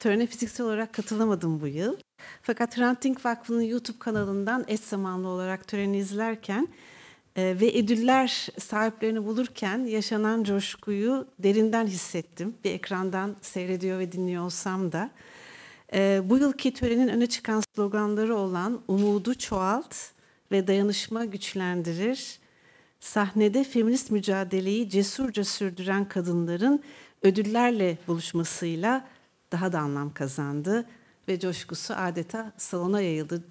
Törene fiziksel olarak katılamadım bu yıl. Fakat Hrant Dink Vakfı'nın YouTube kanalından eş zamanlı olarak töreni izlerken ve ödüller sahiplerini bulurken yaşanan coşkuyu derinden hissettim. Bir ekrandan seyrediyor ve dinliyor olsam da. Bu yılki törenin öne çıkan sloganları olan "Umudu çoğalt ve dayanışma güçlendirir", sahnede feminist mücadeleyi cesurca sürdüren kadınların ödüllerle buluşmasıyla daha da anlam kazandı ve coşkusu adeta salona yayıldı.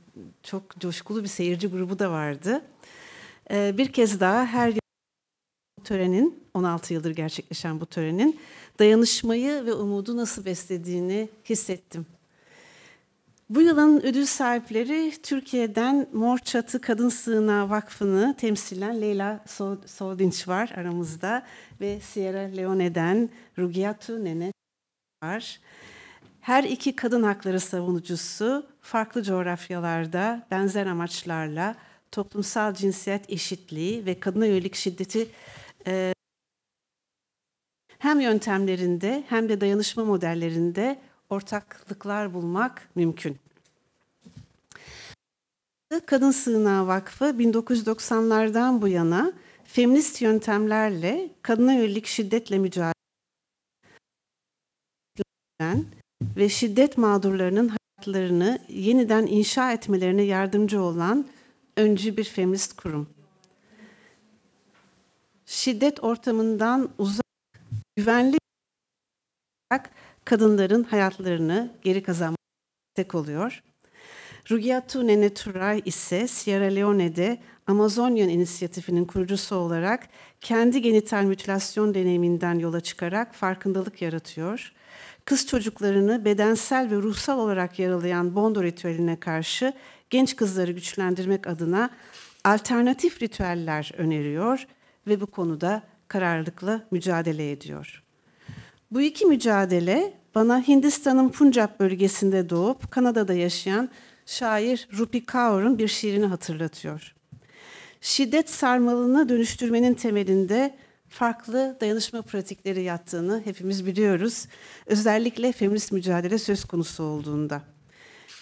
Çok coşkulu bir seyirci grubu da vardı. Bir kez daha her yıl törenin, 16 yıldır gerçekleşen bu törenin dayanışmayı ve umudu nasıl beslediğini hissettim. Bu yılın ödül sahipleri Türkiye'den Mor Çatı Kadın Sığınağı Vakfı'nı temsilen Leyla Soldinç var aramızda ve Sierra Leone'den Rugiatu Neneh Turay var. Her iki kadın hakları savunucusu farklı coğrafyalarda benzer amaçlarla toplumsal cinsiyet eşitliği ve kadına yönelik şiddeti hem yöntemlerinde hem de dayanışma modellerinde ortaklıklar bulmak mümkün. Kadın Sığınağı Vakfı 1990'lardan bu yana feminist yöntemlerle kadına yönelik şiddetle mücadele eden ve şiddet mağdurlarının hayatlarını yeniden inşa etmelerine yardımcı olan öncü bir feminist kurum. Şiddet ortamından uzak, güvenli olarak kadınların hayatlarını geri kazanmaya destek oluyor. Rugiatu Neneh Turay ise Sierra Leone'de Amazonyan İnisiyatifi'nin kurucusu olarak kendi genital mütilasyon deneyiminden yola çıkarak farkındalık yaratıyor. Kız çocuklarını bedensel ve ruhsal olarak yaralayan bondo ritüeline karşı genç kızları güçlendirmek adına alternatif ritüeller öneriyor ve bu konuda kararlılıkla mücadele ediyor. Bu iki mücadele bana Hindistan'ın Punjab bölgesinde doğup Kanada'da yaşayan şair Rupi Kaur'un bir şiirini hatırlatıyor. Şiddet sarmalını dönüştürmenin temelinde farklı dayanışma pratikleri yattığını hepimiz biliyoruz. Özellikle feminist mücadele söz konusu olduğunda.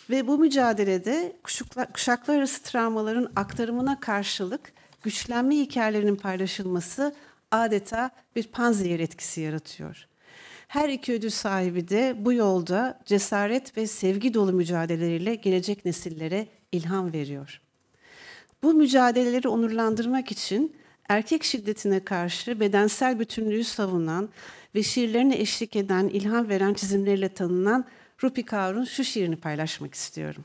Ve bu mücadelede kuşaklar arası travmaların aktarımına karşılık güçlenme hikayelerinin paylaşılması adeta bir panzehir etkisi yaratıyor. Her iki ödül sahibi de bu yolda cesaret ve sevgi dolu mücadeleleriyle gelecek nesillere ilham veriyor. Bu mücadeleleri onurlandırmak için erkek şiddetine karşı bedensel bütünlüğü savunan ve şiirlerine eşlik eden, ilham veren çizimleriyle tanınan Rupi Kaur'un şu şiirini paylaşmak istiyorum.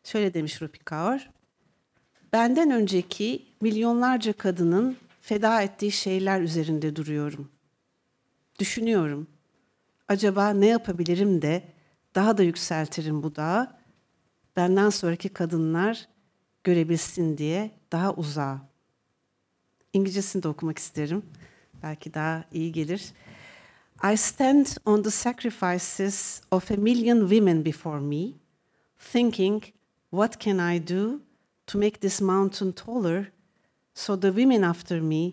Şöyle demiş Rupi Kaur: "Benden önceki milyonlarca kadının feda ettiği şeyler üzerinde duruyorum. Düşünüyorum, acaba ne yapabilirim de daha da yükseltirim bu dağı, benden sonraki kadınlar görebilsin diye daha uzağa." İngilizcesini de okumak isterim. Belki daha iyi gelir. "I stand on the sacrifices of a million women before me, thinking, what can I do to make this mountain taller so the women after me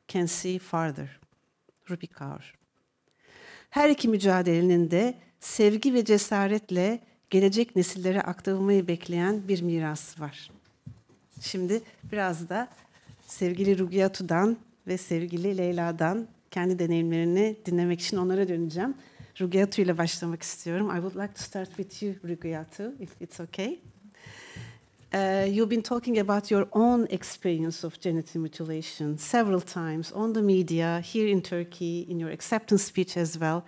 can see farther." Rupi Kaur. Her iki mücadelenin de sevgi ve cesaretle gelecek nesillere aktarılmayı bekleyen bir miras var. Şimdi biraz da sevgili Rugiatu'dan ve sevgili Leyla'dan kendi deneyimlerini dinlemek için onlara döneceğim. Rugiatu ile başlamak istiyorum. I would like to start with you, Rugiatu, if it's okay. You've been talking about your own experience of genital mutilation several times on the media, here in Turkey, in your acceptance speech as well.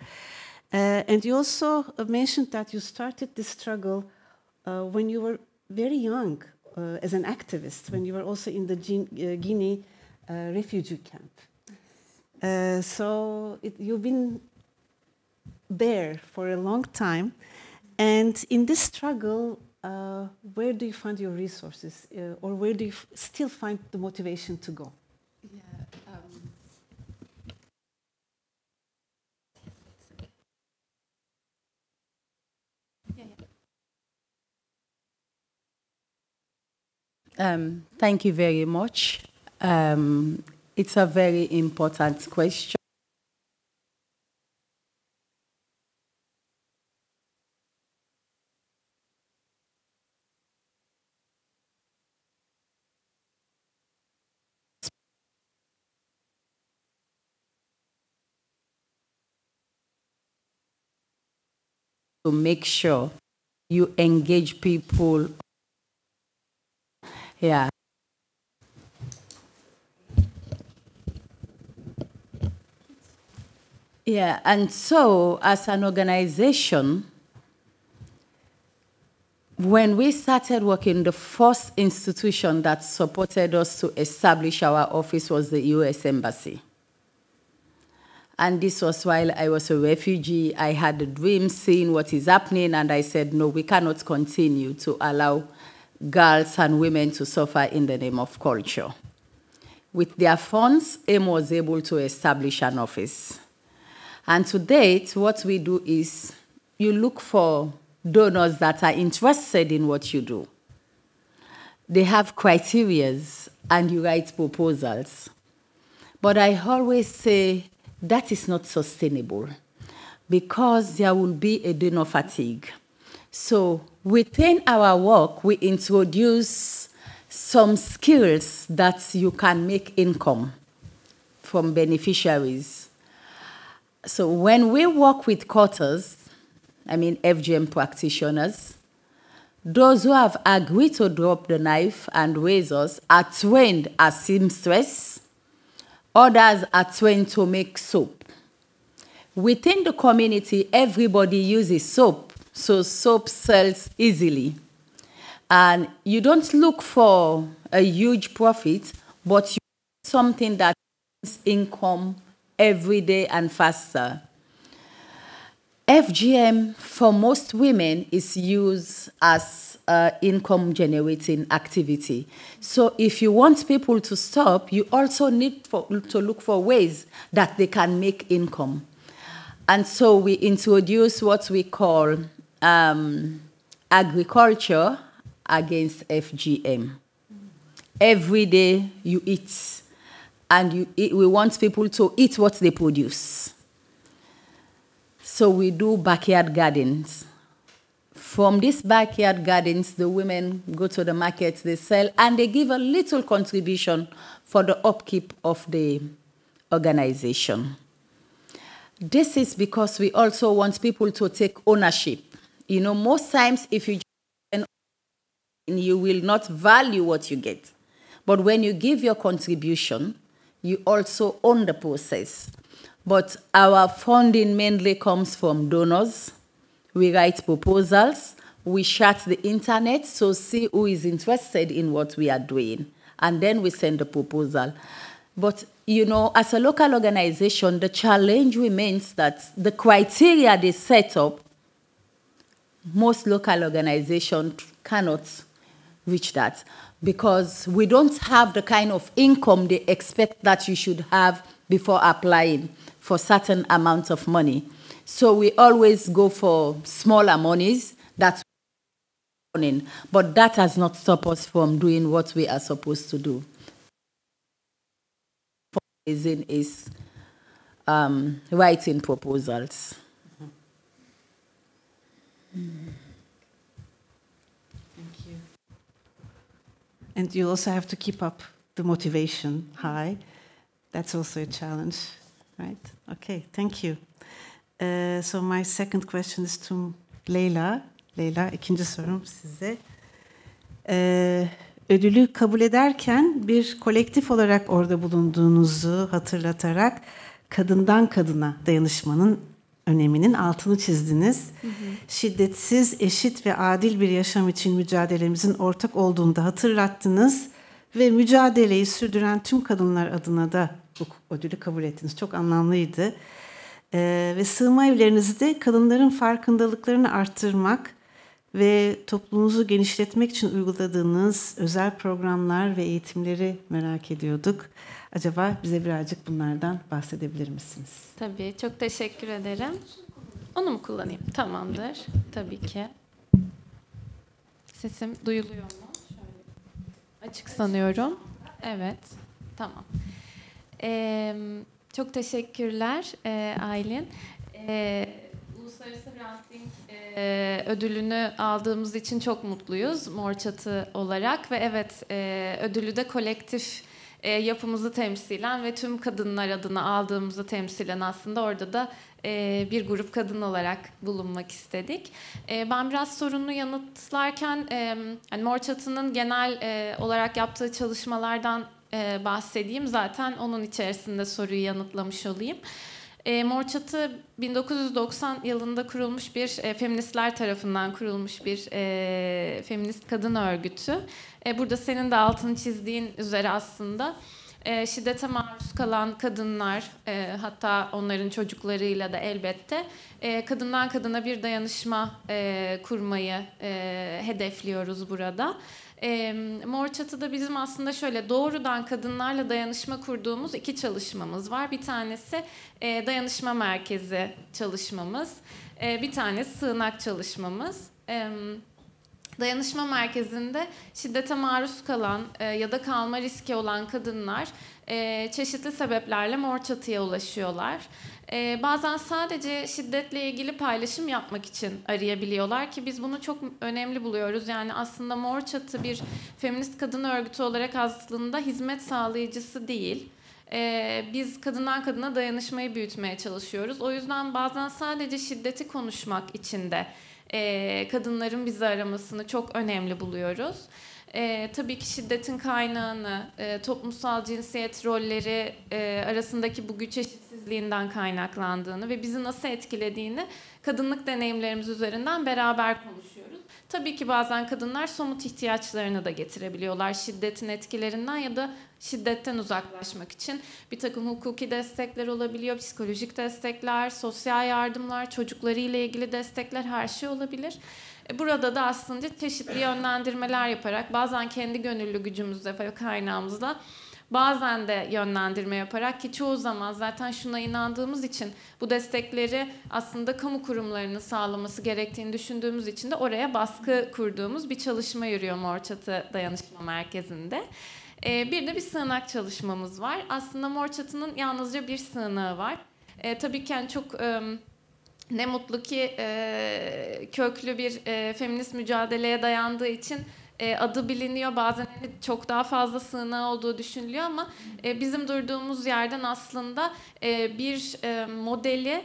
And you also mentioned that you started this struggle when you were very young as an activist, when you were also in the Guinea refugee camp. So you've been there for a long time. And in this struggle, where do you find your resources, or where do you still find the motivation to go? Thank you very much. It's a very important question. to make sure you engage people. Yeah. Yeah, and so as an organization, when we started working, the first institution that supported us to establish our office was the US Embassy. And this was while I was a refugee. I had a dream seeing what is happening, and I said, no, we cannot continue to allow girls and women to suffer in the name of culture. With their funds, AIM was able to establish an office. And to date, what we do is you look for donors that are interested in what you do. They have criteria, and you write proposals. But I always say that is not sustainable because there will be a donor fatigue. So within our work, we introduce some skills that you can make income from beneficiaries. So when we work with quarters, I mean FGM practitioners, those who have agreed to drop the knife and razors are trained as seamstress. Others are trained to make soap. Within the community, everybody uses soap, so soap sells easily. And you don't look for a huge profit, but you want something that brings income every day and faster. FGM, for most women, is used as income generating activity. So if you want people to stop, you also need to look for ways that they can make income. And so we introduce what we call agriculture against FGM. Every day you eat, and we want people to eat what they produce. So we do backyard gardens. From these backyard gardens, the women go to the market, they sell, and they give a little contribution for the upkeep of the organization. This is because we also want people to take ownership. You know, most times if you you will not value what you get. But when you give your contribution, you also own the process. But our funding mainly comes from donors. We write proposals. We chat the internet, so see who is interested in what we are doing. And then we send the proposal. But, you know, as a local organization, the challenge remains that the criteria they set up, most local organizations cannot reach that because we don't have the kind of income they expect that you should have before applying for certain amounts of money. So we always go for smaller monies that's running, but that has not stopped us from doing what we are supposed to do. Fundraising is writing proposals. And you also have to keep up the motivation high. That's also a challenge, right? Okay, thank you. So my second question is to Leyla. Leyla, ikinci sorum size. Ödülü kabul ederken bir kolektif olarak orada bulunduğunuzu hatırlatarak kadından kadına dayanışmanın öneminin altını çizdiniz. Hı hı. Şiddetsiz, eşit ve adil bir yaşam için mücadelemizin ortak olduğunu da hatırlattınız ve mücadeleyi sürdüren tüm kadınlar adına da bu ödülü kabul ettiniz. Çok anlamlıydı. Ve sığınma evlerinizde kadınların farkındalıklarını arttırmak ve toplumunuzu genişletmek için uyguladığınız özel programlar ve eğitimleri merak ediyorduk. Acaba bize birazcık bunlardan bahsedebilir misiniz? Tabii, çok teşekkür ederim. Onu mu kullanayım? Tamamdır, tabii ki. Sesim duyuluyor mu? Şöyle. Açık sanıyorum. Evet, tamam. Çok teşekkürler Aylin. Uluslararası Hrant Dink ödülünü aldığımız için çok mutluyuz Mor Çatı olarak ve evet ödülü de kolektif yapımızı temsilen ve tüm kadınlar adına aldığımızı temsilen aslında orada da bir grup kadın olarak bulunmak istedik. Ben biraz sorunu yanıtlarken hani Mor Çatı'nın genel olarak yaptığı çalışmalardan bahsedeyim. Zaten onun içerisinde soruyu yanıtlamış olayım. Mor Çatı 1990 yılında kurulmuş bir feministler tarafından kurulmuş bir feminist kadın örgütü. Burada senin de altını çizdiğin üzere aslında şiddete maruz kalan kadınlar, hatta onların çocuklarıyla da elbette kadından kadına bir dayanışma kurmayı hedefliyoruz burada. Mor Çatı'da bizim aslında şöyle doğrudan kadınlarla dayanışma kurduğumuz 2 çalışmamız var. Bir tanesi dayanışma merkezi çalışmamız, bir tanesi sığınak çalışmamız. Dayanışma merkezinde şiddete maruz kalan ya da kalma riski olan kadınlar çeşitli sebeplerle Mor Çatı'ya ulaşıyorlar. Bazen sadece şiddetle ilgili paylaşım yapmak için arayabiliyorlar ki biz bunu çok önemli buluyoruz. Yani aslında Mor Çatı bir feminist kadın örgütü olarak aslında hizmet sağlayıcısı değil. Biz kadından kadına dayanışmayı büyütmeye çalışıyoruz. O yüzden bazen sadece şiddeti konuşmak için de kadınların bizi aramasını çok önemli buluyoruz. Tabii ki şiddetin kaynağını, toplumsal cinsiyet rolleri arasındaki bu güç eşitsizliğinden kaynaklandığını ve bizi nasıl etkilediğini kadınlık deneyimlerimiz üzerinden beraber konuşuyoruz. Tabii ki bazen kadınlar somut ihtiyaçlarını da getirebiliyorlar şiddetin etkilerinden ya da şiddetten uzaklaşmak için. Bir takım hukuki destekler olabiliyor, psikolojik destekler, sosyal yardımlar, çocuklarıyla ilgili destekler, her şey olabilir. Burada da aslında çeşitli yönlendirmeler yaparak bazen kendi gönüllü gücümüzle ve kaynağımızla bazen de yönlendirme yaparak ki çoğu zaman zaten şuna inandığımız için bu destekleri aslında kamu kurumlarının sağlaması gerektiğini düşündüğümüz için de oraya baskı kurduğumuz bir çalışma yürüyor Mor Çatı Dayanışma Merkezi'nde. Bir de bir sığınak çalışmamız var. Aslında Mor Çatı'nın yalnızca bir sığınağı var. Tabii ki yani çok ne mutlu ki köklü bir feminist mücadeleye dayandığı için adı biliniyor. Bazen çok daha fazla sığınağı olduğu düşünülüyor ama bizim durduğumuz yerden aslında bir modeli,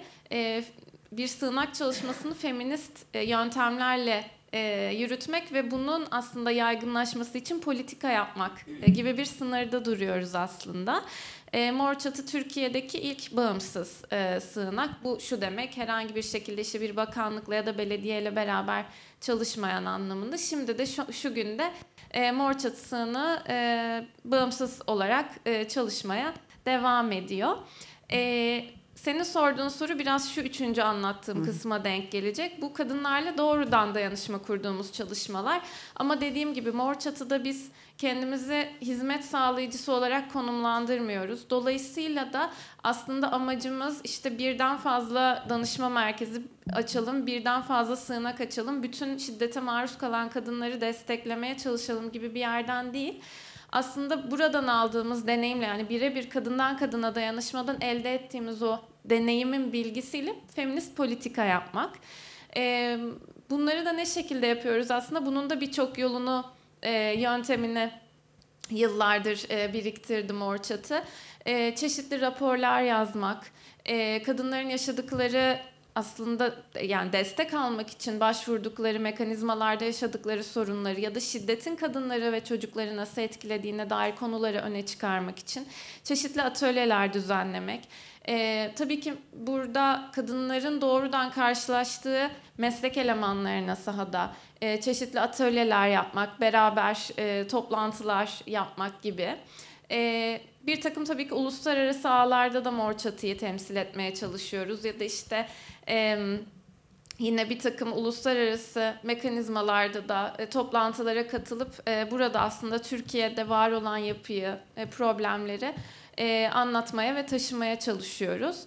bir sığınak çalışmasını feminist yöntemlerle yürütmek ve bunun aslında yaygınlaşması için politika yapmak gibi bir sınırda duruyoruz aslında. Mor Çatı Türkiye'deki ilk bağımsız sığınak. Bu şu demek, herhangi bir şekilde işte bir bakanlıkla ya da belediyeyle beraber çalışmayan anlamında. Şimdi de şu günde Mor Çatı Sığınağı bağımsız olarak çalışmaya devam ediyor. Senin sorduğun soru biraz şu 3. anlattığım kısma denk gelecek. Bu kadınlarla doğrudan dayanışma kurduğumuz çalışmalar. Ama dediğim gibi Mor Çatı'da biz kendimizi hizmet sağlayıcısı olarak konumlandırmıyoruz. Dolayısıyla da aslında amacımız işte birden fazla danışma merkezi açalım, birden fazla sığınak açalım, bütün şiddete maruz kalan kadınları desteklemeye çalışalım gibi bir yerden değil. Aslında buradan aldığımız deneyimle, yani birebir kadından kadına dayanışmadan elde ettiğimiz o deneyimin bilgisiyle feminist politika yapmak. Bunları da ne şekilde yapıyoruz? Aslında bunun da birçok yolunu, yöntemini yıllardır biriktirdi Mor Çatı. Çeşitli raporlar yazmak, kadınların yaşadıkları aslında yani destek almak için başvurdukları mekanizmalarda yaşadıkları sorunları ya da şiddetin kadınları ve çocukları nasıl etkilediğine dair konuları öne çıkarmak için çeşitli atölyeler düzenlemek. Tabii ki burada kadınların doğrudan karşılaştığı meslek elemanlarına sahada çeşitli atölyeler yapmak, beraber toplantılar yapmak gibi. Bir takım tabii ki uluslararası ağlarda da Mor Çatı'yı temsil etmeye çalışıyoruz ya da işte yine bir takım uluslararası mekanizmalarda da toplantılara katılıp burada aslında Türkiye'de var olan yapıyı, problemleri anlatmaya ve taşımaya çalışıyoruz.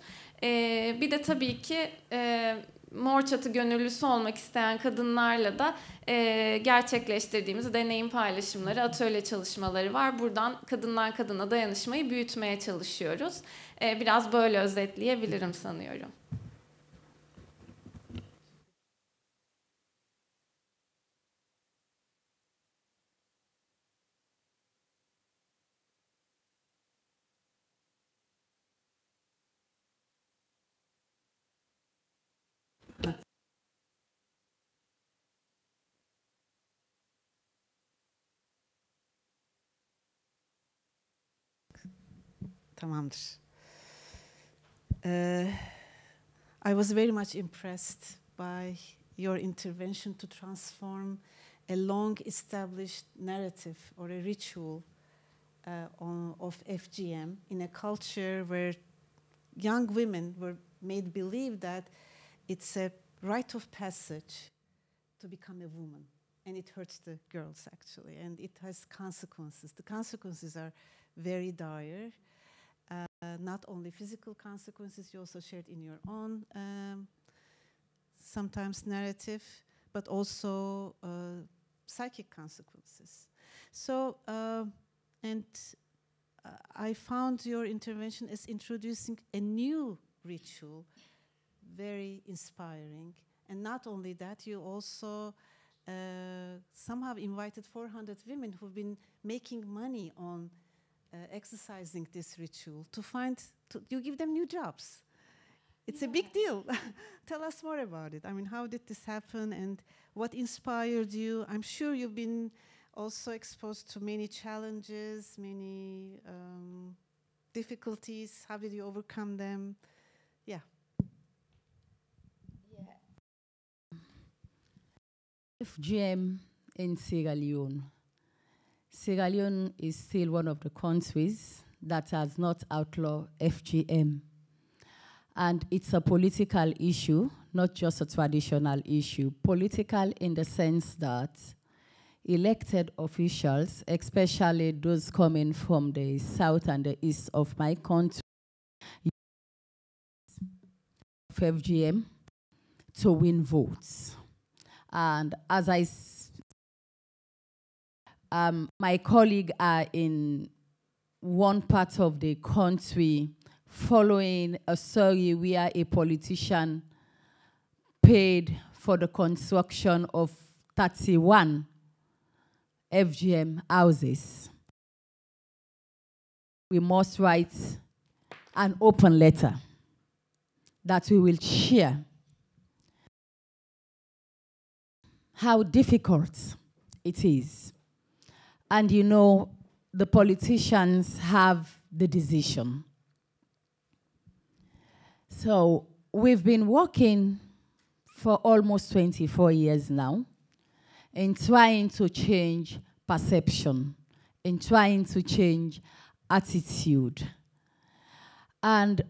Bir de tabii ki Mor Çatı gönüllüsü olmak isteyen kadınlarla da gerçekleştirdiğimiz deneyim paylaşımları, atölye çalışmaları var. Buradan kadından kadına dayanışmayı büyütmeye çalışıyoruz. Biraz böyle özetleyebilirim sanıyorum. Tamamdır. I was very much impressed by your intervention to transform a long-established narrative or a ritual of FGM in a culture where young women were made believe that it's a rite of passage to become a woman. And it hurts the girls, actually, and it has consequences. The consequences are very dire. Not only physical consequences, you also shared in your own sometimes narrative, but also psychic consequences. So, I found your intervention as introducing a new ritual, very inspiring. And not only that, you also somehow invited 400 women who've been making money on exercising this ritual you give them new jobs. It's a big deal. Tell us more about it. I mean, how did this happen and what inspired you? I'm sure you've been also exposed to many challenges, many difficulties. How did you overcome them? Yeah. FGM in Sierra Leone. Sierra Leone is still one of the countries that has not outlawed FGM. And it's a political issue, not just a traditional issue. Political in the sense that elected officials, especially those coming from the south and the east of my country, of FGM to win votes. And as my colleagues are in one part of the country following a story where a politician paid for the construction of 31 FGM houses. We must write an open letter that we will share how difficult it is. And you know, the politicians have the decision. So we've been working for almost 24 years now in trying to change perception, in trying to change attitude. And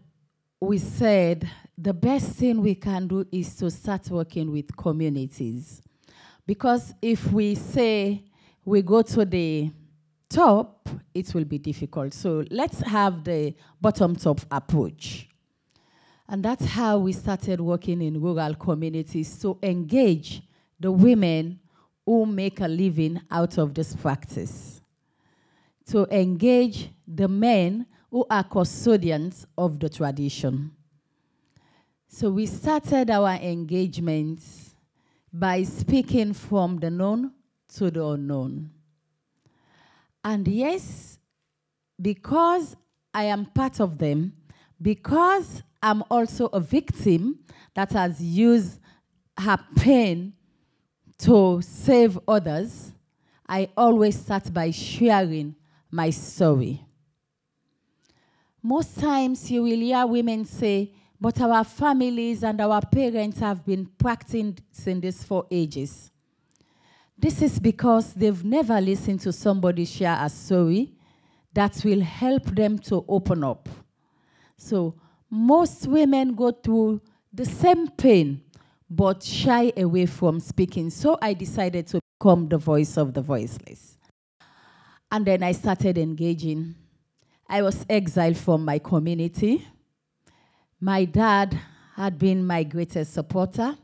we said the best thing we can do is to start working with communities. Because if we say we go to the top, it will be difficult. So let's have the bottom-top approach. And that's how we started working in rural communities to engage the women who make a living out of this practice, to engage the men who are custodians of the tradition. So we started our engagements by speaking from the known to the unknown. And yes, because I am part of them, because I'm also a victim that has used her pain to save others, I always start by sharing my story. Most times you will hear women say, but our families and our parents have been practicing this for ages. This is because they've never listened to somebody share a story that will help them to open up. So most women go through the same pain, but shy away from speaking. So I decided to become the voice of the voiceless. And then I started engaging. I was exiled from my community. My dad had been my greatest supporter.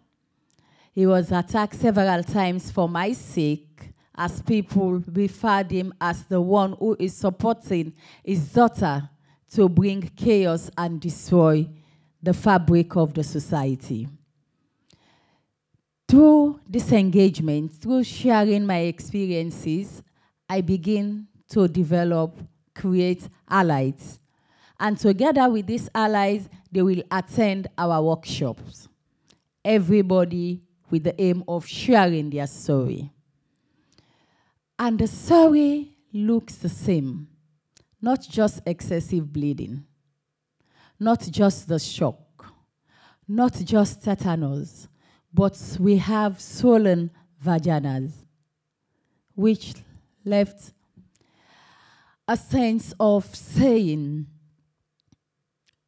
He was attacked several times for my sake, as people referred him as the one who is supporting his daughter to bring chaos and destroy the fabric of the society. Through this engagement, through sharing my experiences, I begin to develop, create allies. And together with these allies, they will attend our workshops. Everybody with the aim of sharing their story. And the story looks the same. not just excessive bleeding, not just the shock, not just tetanus, but we have swollen vaginas, which left a sense of saying,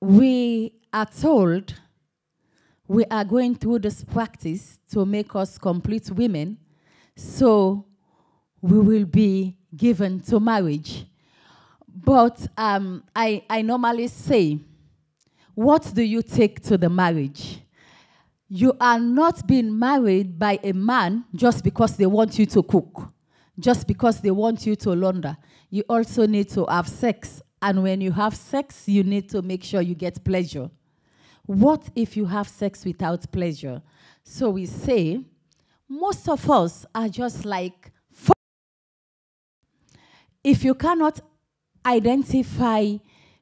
we are told we are going through this practice to make us complete women, so we will be given to marriage. But I normally say, what do you take to the marriage? You are not being married by a man just because they want you to cook, just because they want you to launder. You also need to have sex. And when you have sex, you need to make sure you get pleasure. What if you have sex without pleasure? So we say, most of us are just like, if you cannot identify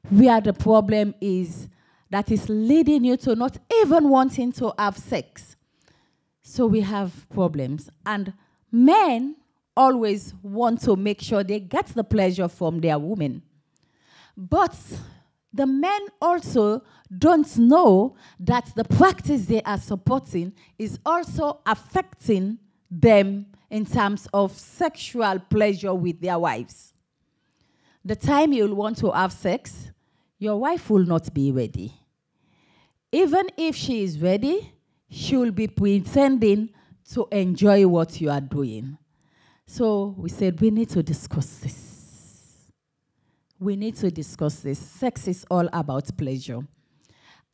where the problem is that is leading you to not even wanting to have sex, so we have problems. And men always want to make sure they get the pleasure from their women. But the men also don't know that the practice they are supporting is also affecting them in terms of sexual pleasure with their wives. The time you'll want to have sex, your wife will not be ready. Even if she is ready, she will be pretending to enjoy what you are doing. So we said we need to discuss this. We need to discuss this. Sex is all about pleasure.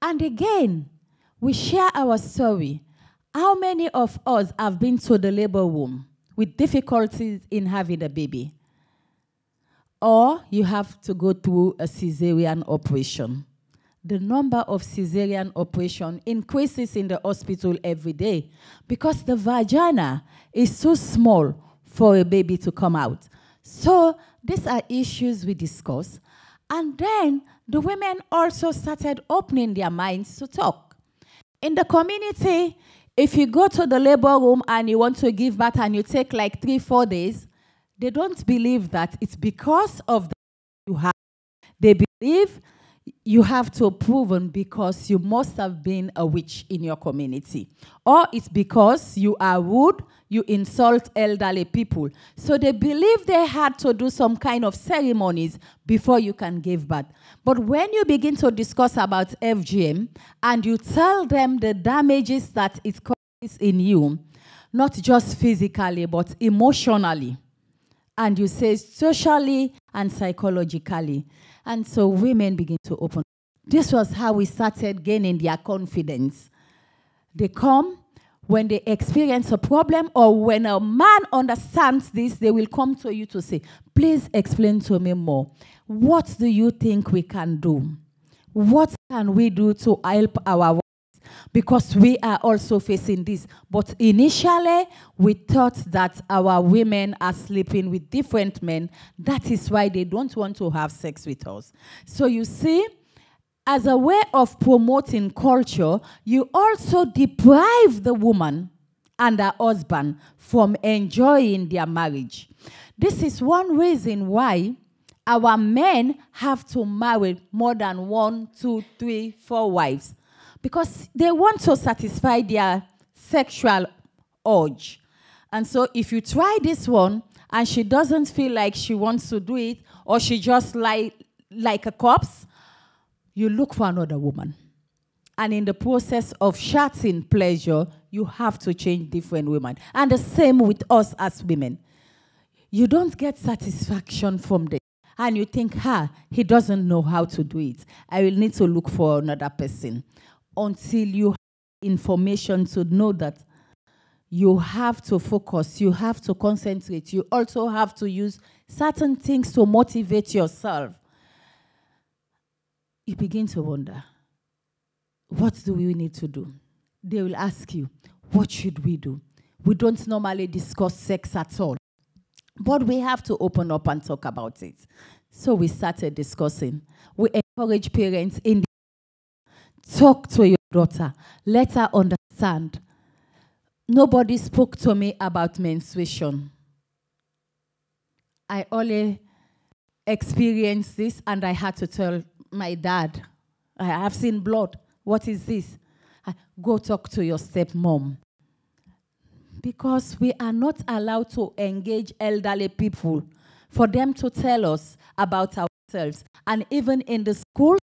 And again, we share our story. How many of us have been to the labor room with difficulties in having a baby? Or you have to go through a cesarean operation. The number of cesarean operations increases in the hospital every day because the vagina is too small for a baby to come out. So these are issues we discuss. And then the women also started opening their minds to talk. In the community, if you go to the labor room and you want to give birth and you take like 3-4 days, they don't believe that it's because of the you have. They believe you have to proven because you must have been a witch in your community. Or it's because you are rude, you insult elderly people. So they believe they had to do some kind of ceremonies before you can give birth. But when you begin to discuss about FGM and you tell them the damages that it causes in you, not just physically, but emotionally, and you say socially and psychologically. And so women begin to open. This was how we started gaining their confidence. They come when they experience a problem, or when a man understands this, they will come to you to say, please explain to me more. What do you think we can do? What can we do to help our wives? Because we are also facing this. But initially, we thought that our women are sleeping with different men. That is why they don't want to have sex with us. So you see, as a way of promoting culture, you also deprive the woman and her husband from enjoying their marriage. This is one reason why our men have to marry more than 1, 2, 3, 4 wives. Because they want to satisfy their sexual urge. And so if you try this one and she doesn't feel like she wants to do it, or she just like a corpse, you look for another woman. And in the process of sharing pleasure, you have to change different women. And the same with us as women. You don't get satisfaction from this. And you think, he doesn't know how to do it. I will need to look for another person. Until you have information to know that you have to focus, you have to concentrate. You also have to use certain things to motivate yourself. You begin to wonder, what do we need to do? They will ask you, what should we do? We don't normally discuss sex at all. But we have to open up and talk about it. So we started discussing. We encourage parents in talk to your daughter. Let her understand. Nobody spoke to me about menstruation. I only experienced this, and I had to tell my dad, I have seen blood. What is this? Go talk to your stepmom. Because we are not allowed to engage elderly people for them to tell us about ourselves. And even in the school,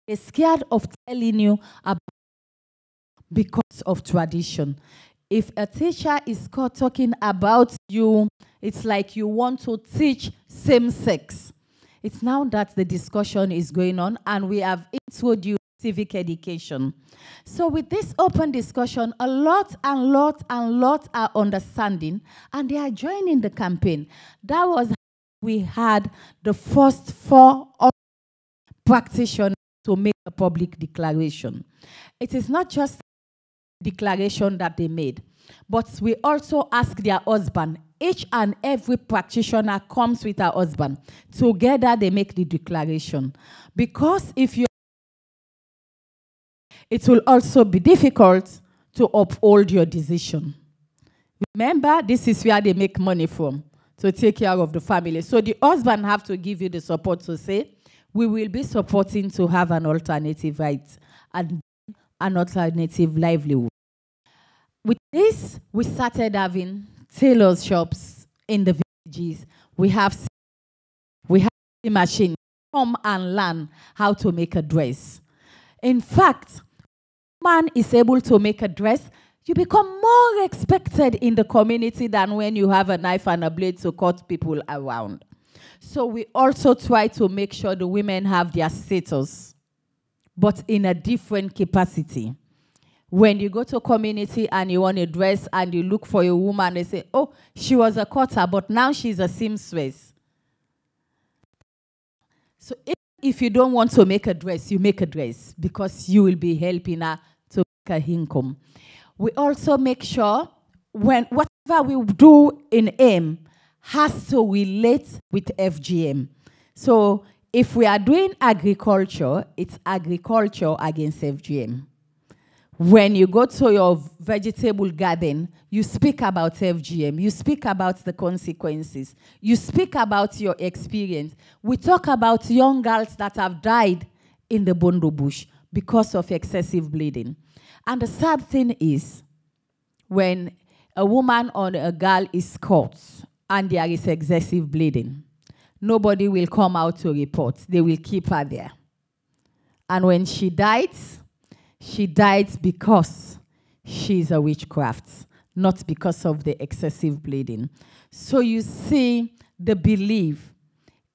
they're scared of telling you about because of tradition. If a teacher is caught talking about you, it's like you want to teach same sex. It's now that the discussion is going on, and we have introduced civic education. So with this open discussion, a lot are understanding, and they are joining the campaign. That was how we had the first 4 practitioners to make a public declaration. It is not just a declaration that they made, but we also ask their husband. Each and every practitioner comes with her husband. Together they make the declaration. Because if you, it will also be difficult to uphold your decision. Remember, this is where they make money from, to take care of the family. So the husband have to give you the support to say, we will be supporting to have an alternative right and an alternative livelihood. With this, we started having tailors shops in the villages. We have the machine. Come and learn how to make a dress. In fact, man is able to make a dress, you become more respected in the community than when you have a knife and a blade to cut people around. So we also try to make sure the women have their status, but in a different capacity. When you go to a community and you want a dress and you look for a woman, they say, oh, she was a cutter, but now she's a seamstress. So if you don't want to make a dress, you make a dress because you will be helping her to make her income. We also make sure when whatever we do in AIM has to relate with FGM. So if we are doing agriculture, it's agriculture against FGM. When you go to your vegetable garden, you speak about FGM, you speak about the consequences, you speak about your experience. We talk about young girls that have died in the Bondo bush because of excessive bleeding. And the sad thing is, when a woman or a girl is caught and there is excessive bleeding, nobody will come out to report. They will keep her there. And when she dies because she's a witchcraft, not because of the excessive bleeding. So you see the belief.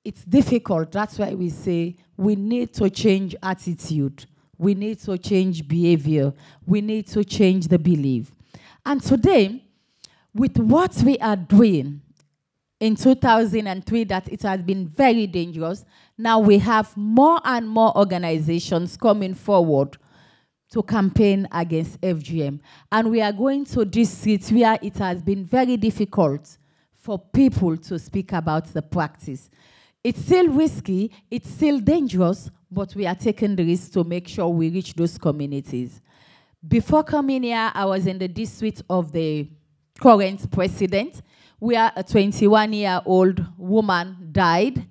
It's difficult. That's why we say we need to change attitude. We need to change behavior. We need to change the belief. And today, with what we are doing in 2003, that it has been very dangerous, now we have more and more organizations coming forward to campaign against FGM. And we are going to districts where it has been very difficult for people to speak about the practice. It's still risky, it's still dangerous, but we are taking the risk to make sure we reach those communities. Before coming here, I was in the district of the current president, where a 21-year-old woman died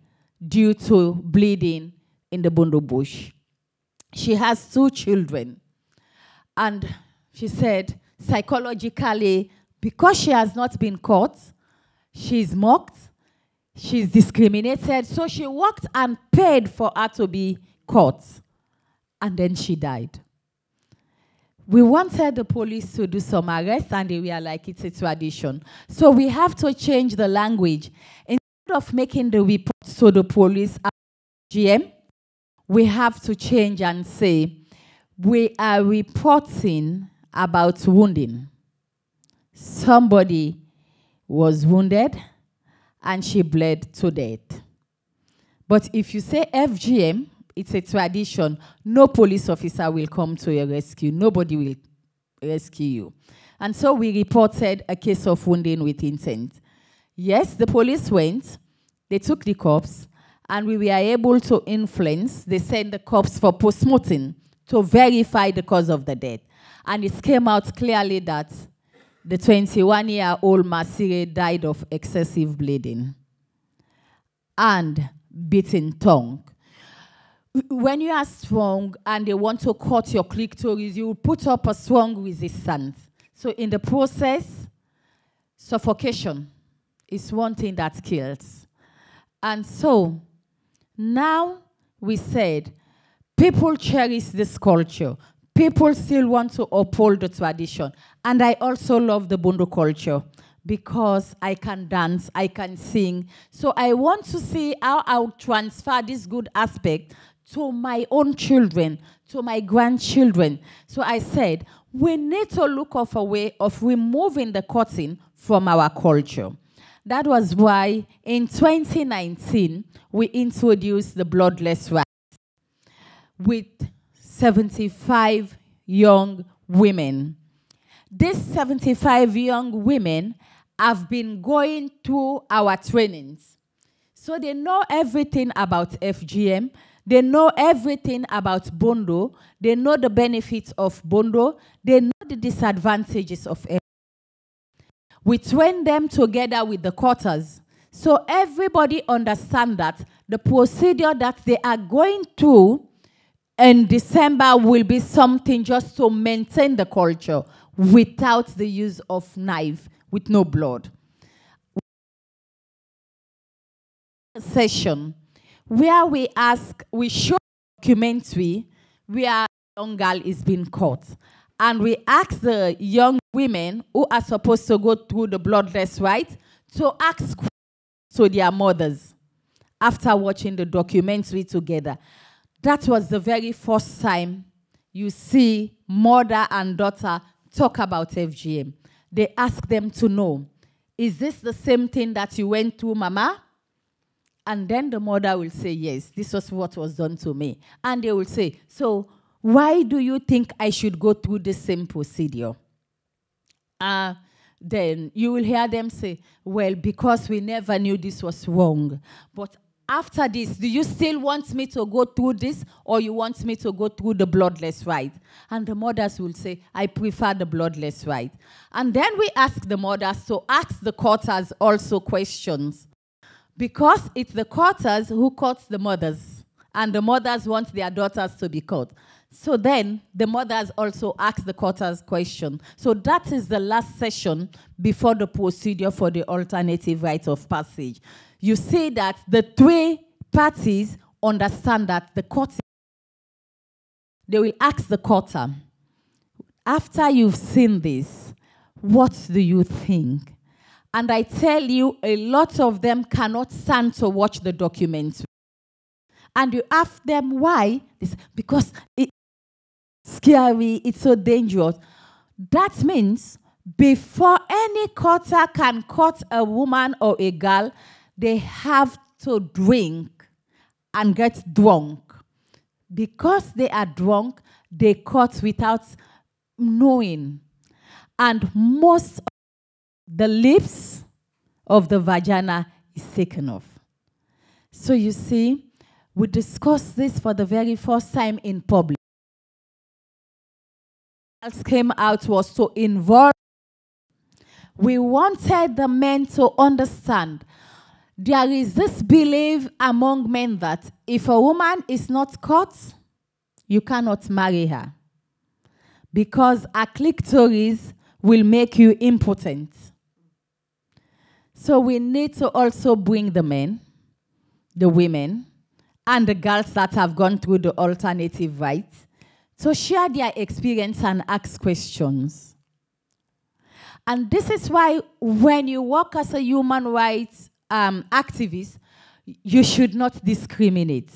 due to bleeding in the Bondo bush. She has 2 children. And she said, psychologically, because she has not been caught, she's mocked, she's discriminated, so she worked and paid for her to be caught. And then she died. We wanted the police to do some arrests, and they were like, it's a tradition. So we have to change the language. Instead of making the report to the police about FGM, we have to change and say, we are reporting about wounding. Somebody was wounded and she bled to death. But if you say FGM, it's a tradition, no police officer will come to your rescue. Nobody will rescue you. And so we reported a case of wounding with intent. Yes, the police went, they took the corpse, and we were able to influence, they sent the corpse for post-mortem to verify the cause of the death. And it came out clearly that the 21-year-old Masire died of excessive bleeding. And beaten tongue. When you are strong and they want to cut your clitoris, you put up a strong resistance. So in the process, suffocation is one thing that kills. And so now we said, people cherish this culture. People still want to uphold the tradition. And I also love the Bundu culture because I can dance, I can sing. So I want to see how I'll transfer this good aspect to my own children, to my grandchildren. So I said, we need to look for a way of removing the cutting from our culture. That was why in 2019, we introduced the bloodless rites with 75 young women. These 75 young women have been going through our trainings. So they know everything about FGM. They know everything about Bondo. They know the benefits of Bondo. They know the disadvantages of FGM. We train them together with the quarters. So everybody understands that the procedure that they are going through in December will be something just to maintain the culture without the use of knife, with no blood. Session where we show documentary where a young girl is being caught. And we ask the young women who are supposed to go through the bloodless rite to ask questions to their mothers after watching the documentary together. That was the very first time you see mother and daughter talk about FGM. They ask them to know, is this the same thing that you went through, Mama? And then the mother will say, yes, this was what was done to me. And they will say, so why do you think I should go through the same procedure? Then you will hear them say, well, because we never knew this was wrong. But after this, do you still want me to go through this, or you want me to go through the bloodless rite? And the mothers will say, I prefer the bloodless rite. And then we ask the mothers to ask the quarters also questions. Because it's the quarters who cut the mothers, and the mothers want their daughters to be cut. So then the mothers also ask the quarters question. So that is the last session before the procedure for the alternative rite of passage. You see that the three parties understand that the court, they will ask the quarter, after you've seen this, what do you think? And I tell you, a lot of them cannot stand to watch the documentary. And you ask them why? It's because it's scary, it's so dangerous. That means before any cutter can cut a woman or a girl, they have to drink and get drunk. Because they are drunk, they cut without knowing. And most of the lips of the vagina is taken off. So you see, we discussed this for the very first time in public. What came out was to involve. We wanted the men to understand there is this belief among men that if a woman is not cut, you cannot marry her. Because a clitoris will make you impotent. So we need to also bring the men, the women, and the girls that have gone through the alternative rite to share their experience and ask questions. And this is why when you work as a human rights activist, you should not discriminate.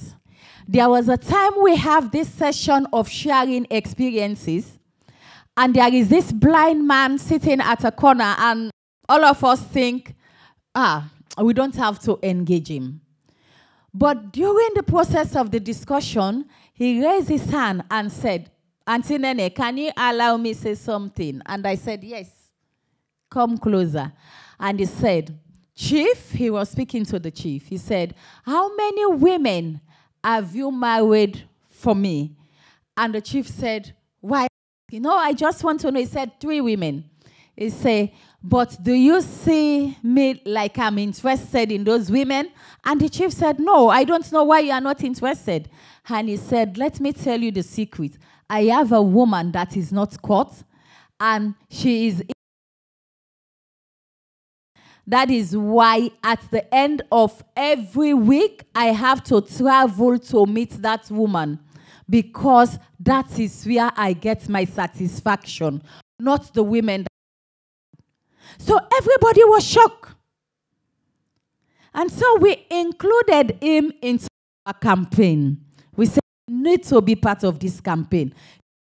There was a time we have this session of sharing experiences, and there is this blind man sitting at a corner, and all of us think, we don't have to engage him. But during the process of the discussion, he raised his hand and said, Auntie Neneh, can you allow me to say something? And I said, yes, come closer. And he said, Chief, he was speaking to the chief. He said, how many women have you married for me? And the chief said, why? I just want to know. He said, 3 women. It say, but do you see me like I'm interested in those women? And the chief said, no, I don't know why you are not interested. And he said, let me tell you the secret. I have a woman that is not caught, and she is. That is why at the end of every week, I have to travel to meet that woman, because that is where I get my satisfaction, not the women. So everybody was shocked. And so we included him into our campaign. We said, you need to be part of this campaign.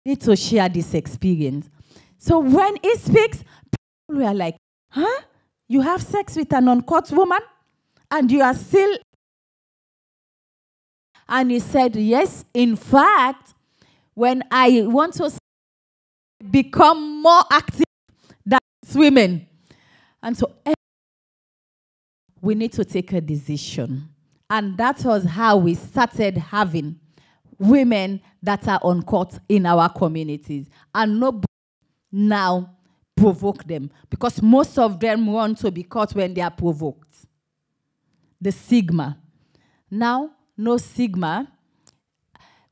You need to share this experience. So when he speaks, people were like, huh? You have sex with an uncaught woman? And you are still... And he said, yes, in fact, when I want to become more active than women. And so we need to take a decision. And that was how we started having women that are uncaught in our communities. And nobody now provoke them, because most of them want to be caught when they are provoked. The stigma. Now, no stigma.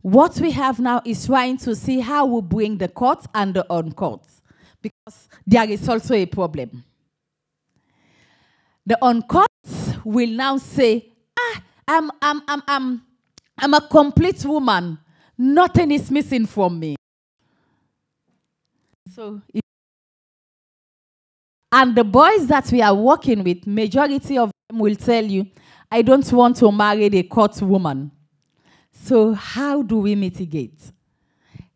What we have now is trying to see how we bring the caught and the uncaught, because there is also a problem. The uncaught will now say, I'm a complete woman. Nothing is missing from me. So, and the boys that we are working with, majority of them will tell you, I don't want to marry a caught woman. So how do we mitigate?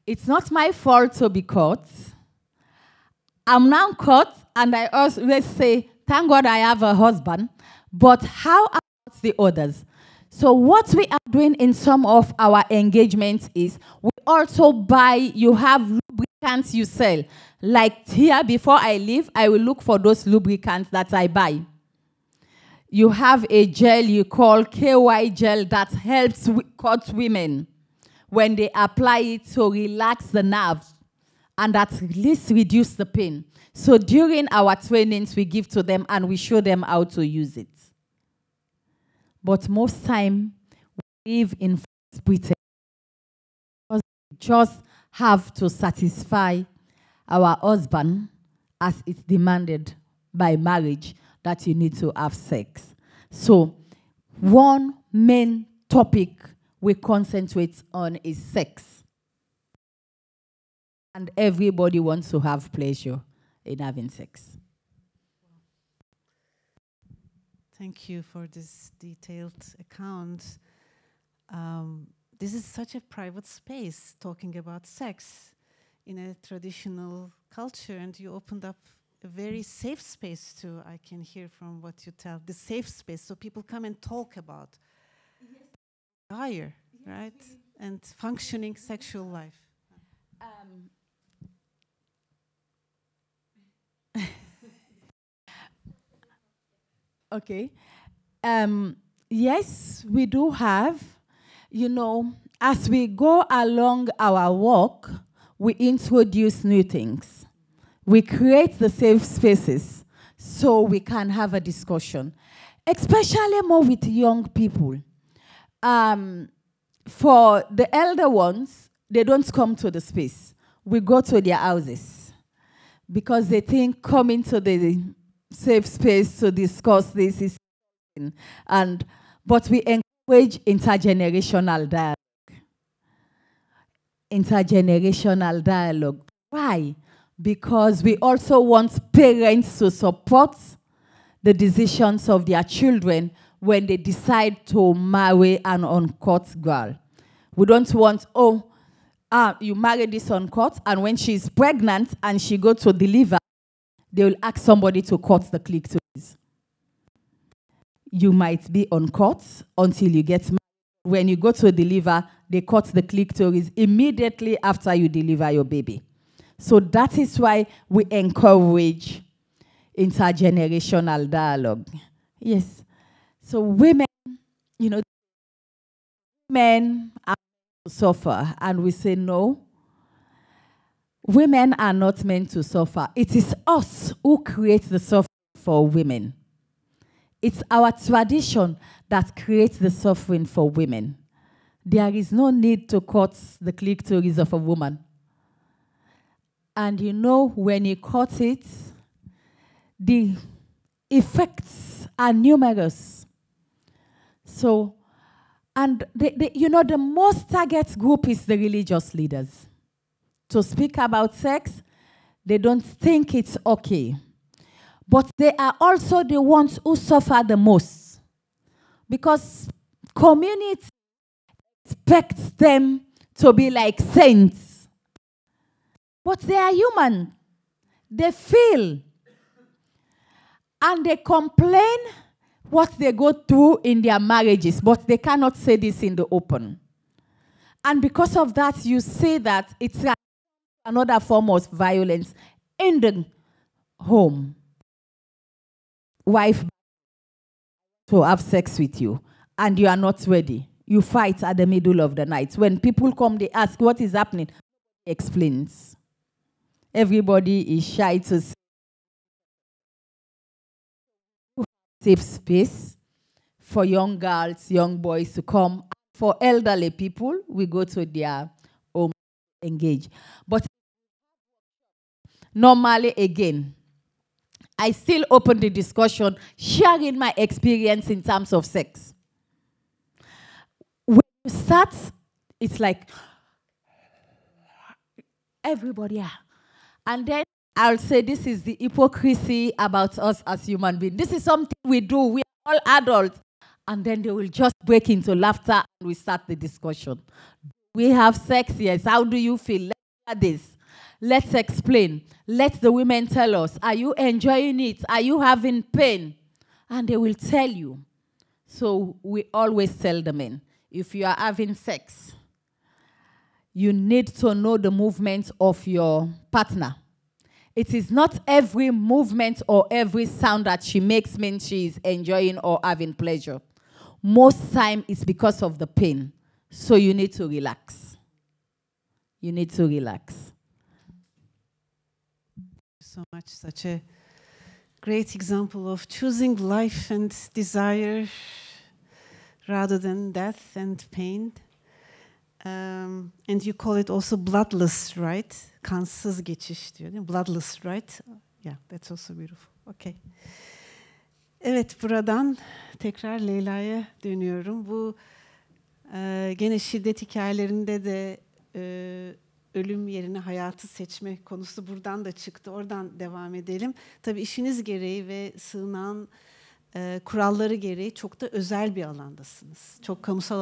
It's not my fault to be caught. I'm now caught, and I always say, thank God I have a husband, but how about the others? So what we are doing in some of our engagements is we also buy, you have lubricants you sell. Like here, before I leave, I will look for those lubricants that I buy. You have a gel you call KY gel that helps caught women when they apply it to relax the nerves and at least reduce the pain. So during our trainings, we give to them and we show them how to use it. But most time, we live in Britain. We just have to satisfy our husband as it's demanded by marriage that you need to have sex. So one main topic we concentrate on is sex. And everybody wants to have pleasure in having sex. Thank you for this detailed account. This is such a private space, talking about sex in a traditional culture, and you opened up a very safe space too. I can hear from what you tell, the safe space, so people come and talk about desire, right? And functioning sexual life. Okay. Yes, we do have. You know, as we go along our walk, we introduce new things. We create the safe spaces so we can have a discussion, especially more with young people. For the elder ones, they don't come to the space. We go to their houses because they think coming to the safe space to discuss this is, but we encourage intergenerational dialogue. Intergenerational dialogue. Why? Because we also want parents to support the decisions of their children when they decide to marry an uncaught girl. We don't want, you marry this uncaught, and when she's pregnant and she goes to deliver, they will ask somebody to cut the clitoris. You might be uncaught until you get married. When you go to deliver, they cut the clitoris immediately after you deliver your baby. So that is why we encourage intergenerational dialogue. Yes. So women, you know, men are to suffer, and we say no. women are not meant to suffer. It is us who create the suffering for women. It's our tradition that creates the suffering for women. There is no need to cut the clitoris of a woman. And you know, when you cut it, the effects are numerous. So, and you know, the most target group is the religious leaders. To speak about sex, they don't think it's okay. But they are also the ones who suffer the most. Because community expects them to be like saints. But they are human. They feel. And they complain what they go through in their marriages, but they cannot say this in the open. And because of that, you see that it's another form of violence in the home. Wife to have sex with you, and you are not ready. You fight at the middle of the night. When people come, they ask, what is happening? He explains. Everybody is shy to say. Safe space for young girls, young boys to come. For elderly people, we go to their home, engage. But normally, again, I still open the discussion, sharing my experience in terms of sex. When you start, it's like, everybody, and then I'll say this is the hypocrisy about us as human beings. This is something we do. We are all adults. And then they will just break into laughter and we start the discussion. We have sex, yes. How do you feel? Let's do this. Let's explain. Let the women tell us. Are you enjoying it? Are you having pain? And they will tell you. So we always tell the men, if you are having sex, you need to know the movement of your partner. It is not every movement or every sound that she makes means she is enjoying or having pleasure. Most time it's because of the pain. So you need to relax. You need to relax. So much, such a great example of choosing life and desire rather than death and pain. And you call it also bloodless right? Kansız geçiş diyor değil mi? Bloodless right? Yeah, that's also beautiful. Okay. Evet, buradan tekrar Leyla'ya dönüyorum. Bu gene şiddet hikayelerinde de ölüm yerine hayatı seçme konusu buradan da çıktı. Oradan devam edelim. Tabii işiniz gereği ve sığınağın kuralları gereği çok da özel bir alandasınız. Çok kamusal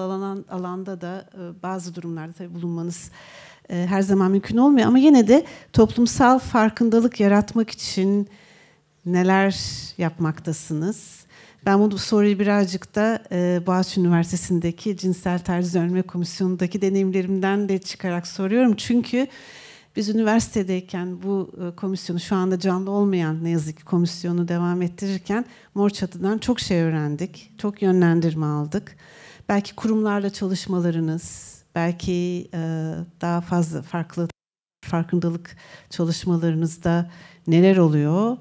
alanda da bazı durumlarda tabii bulunmanız her zaman mümkün olmuyor. Ama yine de toplumsal farkındalık yaratmak için neler yapmaktasınız? Ben bu soruyu birazcık da Boğaziçi Üniversitesi'ndeki Cinsel Taciz Önleme Komisyonu'ndaki deneyimlerimden de çıkarak soruyorum. Çünkü biz üniversitedeyken bu komisyonu, şu anda canlı olmayan ne yazık ki komisyonu devam ettirirken Mor Çatı'dan çok şey öğrendik. Çok yönlendirme aldık. Belki kurumlarla çalışmalarınız, belki daha fazla farkındalık çalışmalarınızda neler oluyor?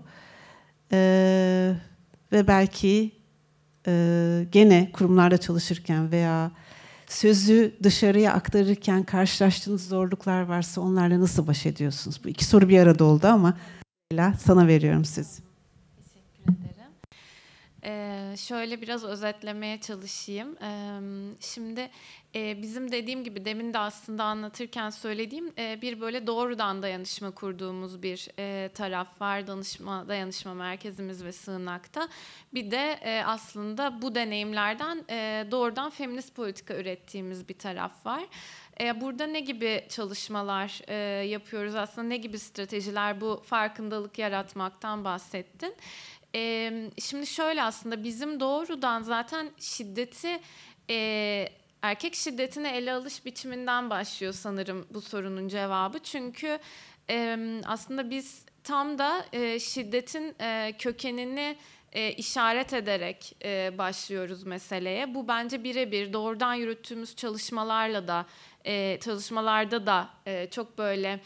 Ve belki gene kurumlarda çalışırken veya sözü dışarıya aktarırken karşılaştığınız zorluklar varsa onlarla nasıl baş ediyorsunuz? Bu iki soru bir arada oldu ama Leyla, sana veriyorum siz. Teşekkür ederim. Şöyle biraz özetlemeye çalışayım. Şimdi bizim dediğim gibi demin de aslında anlatırken söylediğim bir böyle doğrudan dayanışma kurduğumuz bir taraf var. Dayanışma merkezimiz ve sığınakta. Bir de aslında bu deneyimlerden doğrudan feminist politika ürettiğimiz bir taraf var. Burada ne gibi çalışmalar yapıyoruz? Aslında ne gibi stratejiler, bu farkındalık yaratmaktan bahsettin. Şimdi şöyle, aslında bizim doğrudan zaten şiddeti, erkek şiddetine ele alış biçiminden başlıyor sanırım bu sorunun cevabı. Çünkü aslında biz tam da şiddetin kökenini işaret ederek başlıyoruz meseleye. Bu bence birebir doğrudan yürüttüğümüz çalışmalarla da çalışmalarda da çok böyle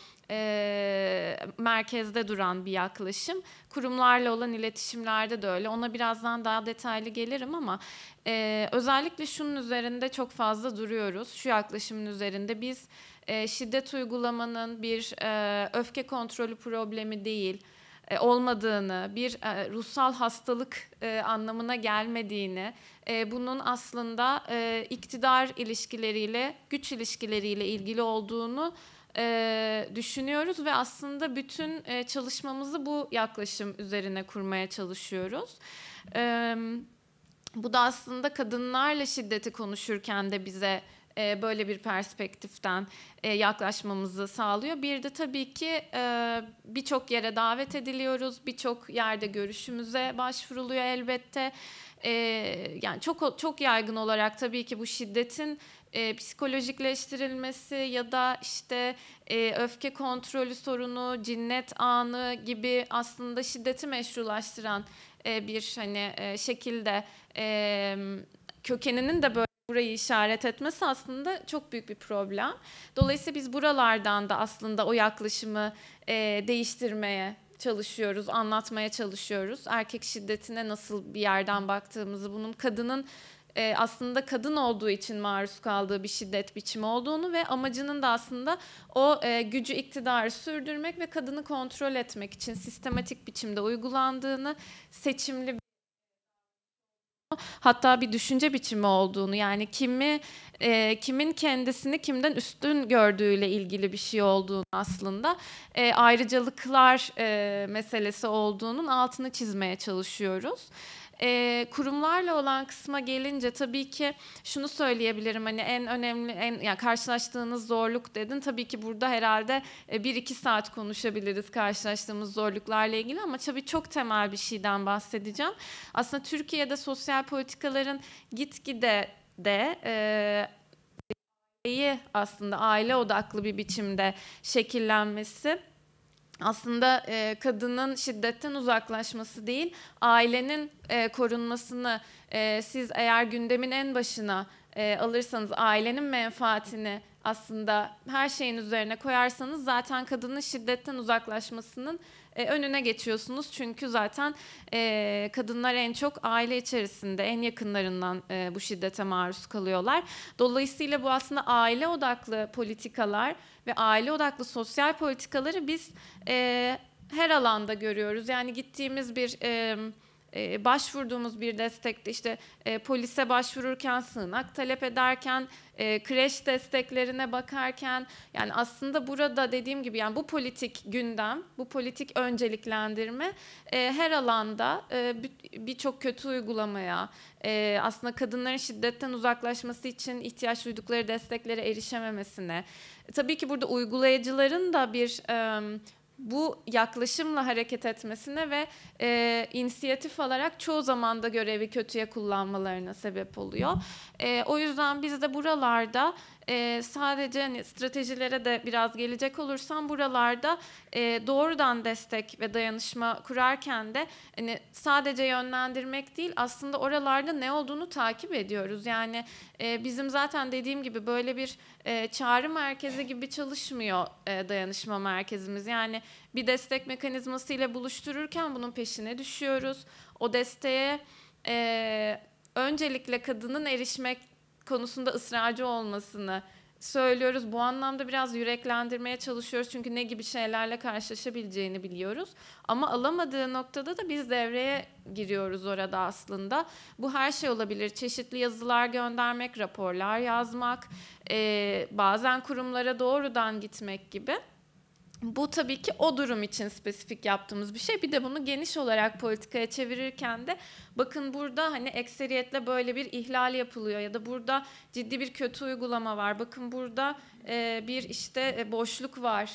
merkezde duran bir yaklaşım. Kurumlarla olan iletişimlerde de öyle. Ona birazdan daha detaylı gelirim ama özellikle şunun üzerinde çok fazla duruyoruz. Şu yaklaşımın üzerinde biz şiddet uygulamanın bir öfke kontrolü problemi değil, olmadığını, bir ruhsal hastalık anlamına gelmediğini, bunun aslında iktidar ilişkileriyle, güç ilişkileriyle ilgili olduğunu düşünüyoruz ve aslında bütün çalışmamızı bu yaklaşım üzerine kurmaya çalışıyoruz. Bu da aslında kadınlarla şiddeti konuşurken de bize böyle bir perspektiften yaklaşmamızı sağlıyor. Bir de tabii ki birçok yere davet ediliyoruz, birçok yerde görüşümüze başvuruluyor elbette. Yani çok yaygın olarak tabii ki bu şiddetin psikolojikleştirilmesi ya da işte öfke kontrolü sorunu, cinnet anı gibi aslında şiddeti meşrulaştıran bir hani şekilde kökeninin de böyle burayı işaret etmesi aslında çok büyük bir problem. Dolayısıyla biz buralardan da aslında o yaklaşımı değiştirmeye çalışıyoruz, anlatmaya çalışıyoruz. Erkek şiddetine nasıl bir yerden baktığımızı, bunun kadının aslında kadın olduğu için maruz kaldığı bir şiddet biçimi olduğunu ve amacının da aslında o gücü, iktidarı sürdürmek ve kadını kontrol etmek için sistematik biçimde uygulandığını, seçimli hatta bir düşünce biçimi olduğunu, yani kimin kendisini kimden üstün gördüğüyle ilgili bir şey olduğunu, aslında ayrıcalıklar meselesi olduğunun altını çizmeye çalışıyoruz. Kurumlarla olan kısma gelince tabii ki şunu söyleyebilirim, hani en önemli, yani karşılaştığınız zorluk dedin, tabii ki burada herhalde 1-2 saat konuşabiliriz karşılaştığımız zorluklarla ilgili, ama tabii çok temel bir şeyden bahsedeceğim. Aslında Türkiye'de sosyal politikaların gitgide de aslında aile odaklı bir biçimde şekillenmesi, aslında kadının şiddetten uzaklaşması değil, ailenin korunmasını siz eğer gündemin en başına alırsanız, ailenin menfaatini aslında her şeyin üzerine koyarsanız zaten kadının şiddetten uzaklaşmasının önüne geçiyorsunuz. Çünkü zaten kadınlar en çok aile içerisinde en yakınlarından bu şiddete maruz kalıyorlar. Dolayısıyla bu aslında aile odaklı politikalar ve aile odaklı sosyal politikaları biz her alanda görüyoruz. Yani gittiğimiz bir başvurduğumuz bir destekte, işte polise başvururken, sığınak talep ederken, kreş desteklerine bakarken, yani aslında burada dediğim gibi, yani bu politik gündem, bu politik önceliklendirme her alanda birçok kötü uygulamaya, aslında kadınların şiddetten uzaklaşması için ihtiyaç duydukları desteklere erişememesine, tabii ki burada uygulayıcıların da bir bu yaklaşımla hareket etmesine ve inisiyatif alarak çoğu zaman da görevi kötüye kullanmalarına sebep oluyor. O yüzden biz de buralarda sadece hani stratejilere de biraz gelecek olursam, buralarda doğrudan destek ve dayanışma kurarken de hani sadece yönlendirmek değil, aslında oralarda ne olduğunu takip ediyoruz. Yani bizim zaten dediğim gibi böyle bir çağrı merkezi gibi çalışmıyor dayanışma merkezimiz. Yani bir destek mekanizması ile buluştururken bunun peşine düşüyoruz. O desteğe öncelikle kadının erişmek konusunda ısrarcı olmasını söylüyoruz. Bu anlamda biraz yüreklendirmeye çalışıyoruz. Çünkü ne gibi şeylerle karşılaşabileceğini biliyoruz. Ama alamadığı noktada da biz devreye giriyoruz orada aslında. Bu her şey olabilir. Çeşitli yazılar göndermek, raporlar yazmak, bazen kurumlara doğrudan gitmek gibi. Bu tabii ki o durum için spesifik yaptığımız bir şey. Bir de bunu geniş olarak politikaya çevirirken de bakın burada hani ekseriyetle böyle bir ihlal yapılıyor ya da burada ciddi bir kötü uygulama var. Bakın burada bir işte boşluk var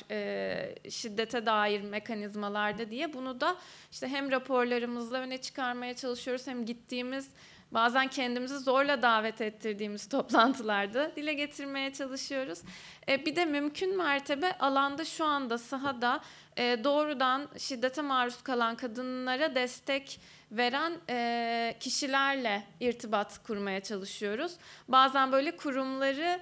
şiddete dair mekanizmalarda diye, bunu da işte hem raporlarımızla öne çıkarmaya çalışıyoruz, hem gittiğimiz, bazen kendimizi zorla davet ettirdiğimiz toplantılarda dile getirmeye çalışıyoruz. Bir de mümkün mertebe alanda, şu anda sahada doğrudan şiddete maruz kalan kadınlara destek veren kişilerle irtibat kurmaya çalışıyoruz. Bazen böyle kurumları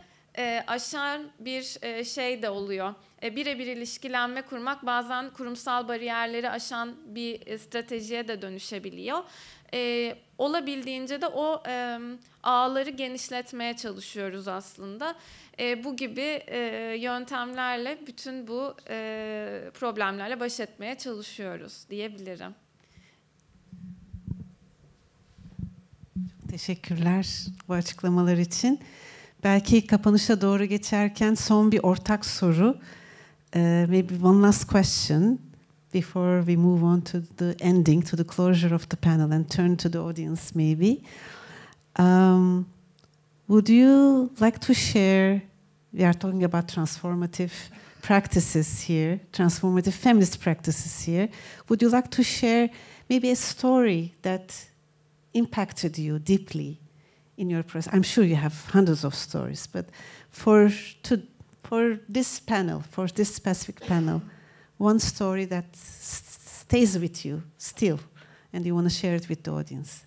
aşan bir şey de oluyor. Birebir ilişkilenme kurmak bazen kurumsal bariyerleri aşan bir stratejiye de dönüşebiliyor. Olabildiğince de o ağları genişletmeye çalışıyoruz aslında. Bu gibi yöntemlerle bütün bu problemlerle baş etmeye çalışıyoruz diyebilirim. Teşekkürler bu açıklamalar için. Belki kapanışa doğru geçerken son bir ortak soru. Maybe one last question before we move on to the ending, to the closure of the panel and turn to the audience maybe. Would you like to share, we are talking about transformative practices here, transformative feminist practices here. Would you like to share maybe a story that impacted you deeply in your process? I'm sure you have hundreds of stories, but for this panel, for this specific panel, one story that stays with you still and you want to share it with the audience.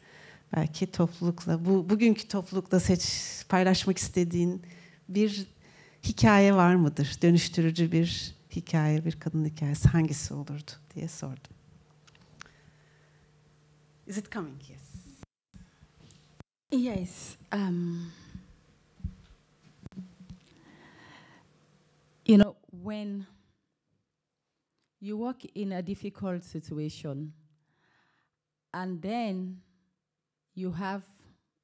Belki toplulukla, bugünkü toplulukla paylaşmak istediğin bir hikaye var mıdır? Dönüştürücü bir hikaye, bir kadın hikayesi hangisi olurdu diye sordum. Is it coming? Yes. Yes. You know, when you work in a difficult situation and then you have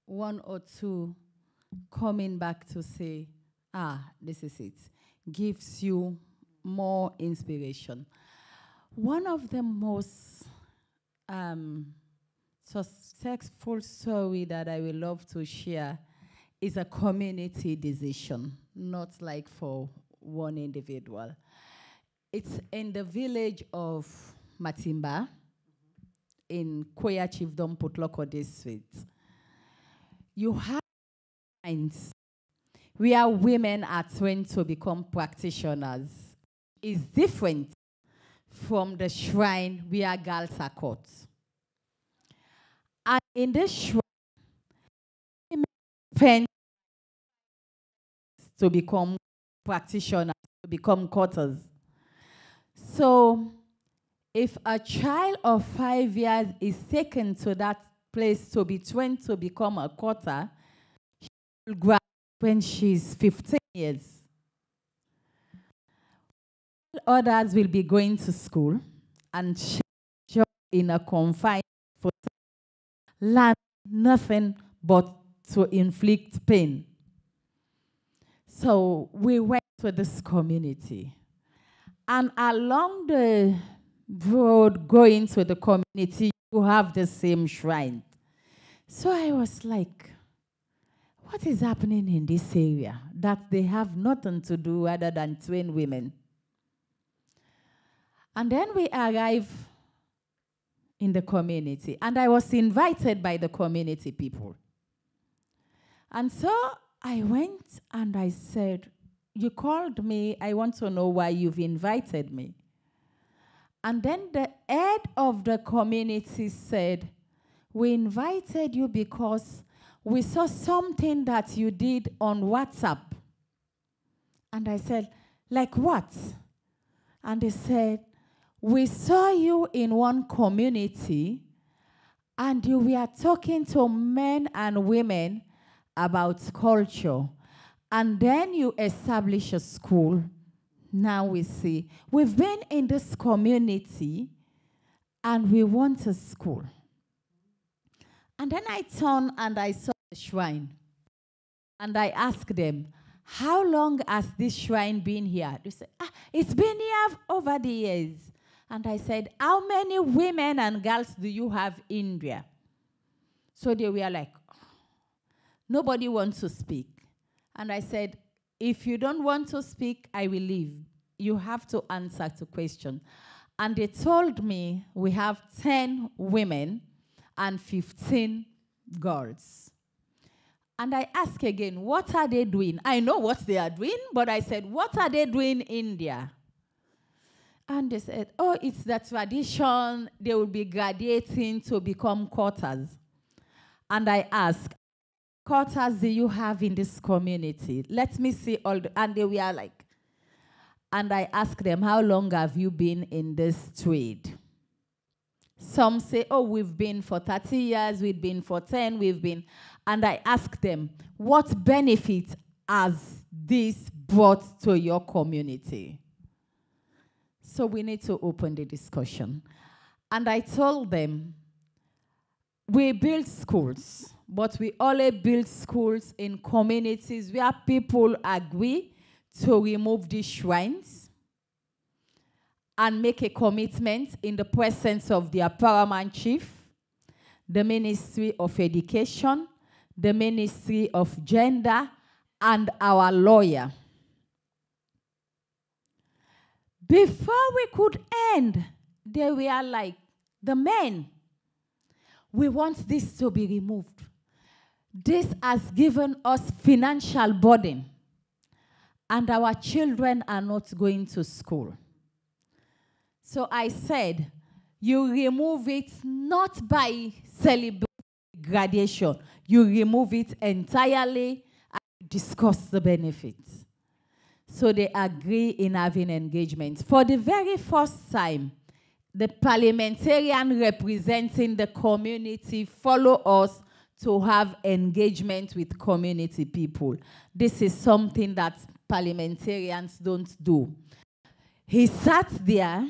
one or two coming back to say, this is it, gives you more inspiration. One of the most successful story that I will love to share is a community decision, not like for one individual. It's in the village of Matimba in Koya Chiefdom Putloko district. You have minds where women are trained to become practitioners. It's different from the shrine where girls are caught. And in this shrine, women to become practitioners, to become cutters. So if a child of 5 years is taken to that place to be trained to become a cutter, she will graduate when she's 15 years. Others will be going to school and she in a confined for learn nothing but to inflict pain. So we went to this community. And along the road going to the community, you have the same shrine. So I was like, what is happening in this area that they have nothing to do other than train women? And then we arrived in the community, and I was invited by the community people. And so I went and I said, you called me, I want to know why you've invited me. And then the head of the community said, we invited you because we saw something that you did on WhatsApp. And I said, like what? And they said, we saw you in one community and you were talking to men and women about culture. And then you establish a school. Now we see. We've been in this community and we want a school. And then I turned and I saw the shrine. And I asked them, how long has this shrine been here? They said, it's been here over the years. And I said, how many women and girls do you have in there? So they were like, nobody wants to speak. And I said, if you don't want to speak, I will leave. You have to answer to question. And they told me we have 10 women and 15 girls. And I asked again, what are they doing? I know what they are doing, but I said, what are they doing in there? And they said, oh, it's the tradition. They will be graduating to become cutters. And I asked, quotas do you have in this community? Let me see all the, and they were like, and I asked them, how long have you been in this trade? Some say, oh, we've been for 30 years, we've been for 10, we've been, and I asked them, what benefit has this brought to your community? So we need to open the discussion. And I told them, we build schools, but we only build schools in communities where people agree to remove the shrines and make a commitment in the presence of their paramount chief, the Ministry of Education, the Ministry of Gender, and our lawyer. Before we could end, they were like, the men, we want this to be removed. This has given us financial burden, and our children are not going to school. So I said, you remove it not by celebrating graduation. You remove it entirely and discuss the benefits. So they agree in having engagement. For the very first time, the parliamentarian representing the community follow us to have engagement with community people. This is something that parliamentarians don't do. He sat there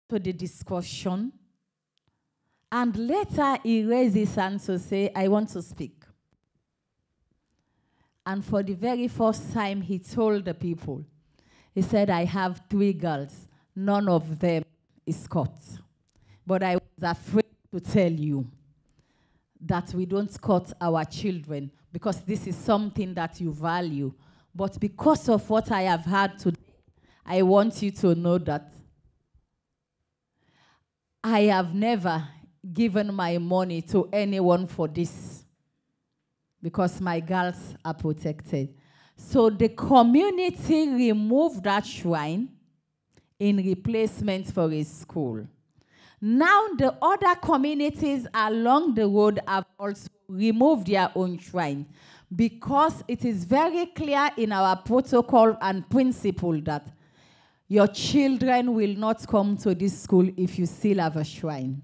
to the discussion, and later he raised his hand to say, I want to speak. And for the very first time, he told the people, he said, I have 3 girls. None of them is caught. But I was afraid to tell you that we don't cut our children because this is something that you value. But because of what I have had today, I want you to know that I have never given my money to anyone for this because my girls are protected. So the community removed that shrine in replacement for a school. Now the other communities along the road have also removed their own shrine because it is very clear in our protocol and principle that your children will not come to this school if you still have a shrine.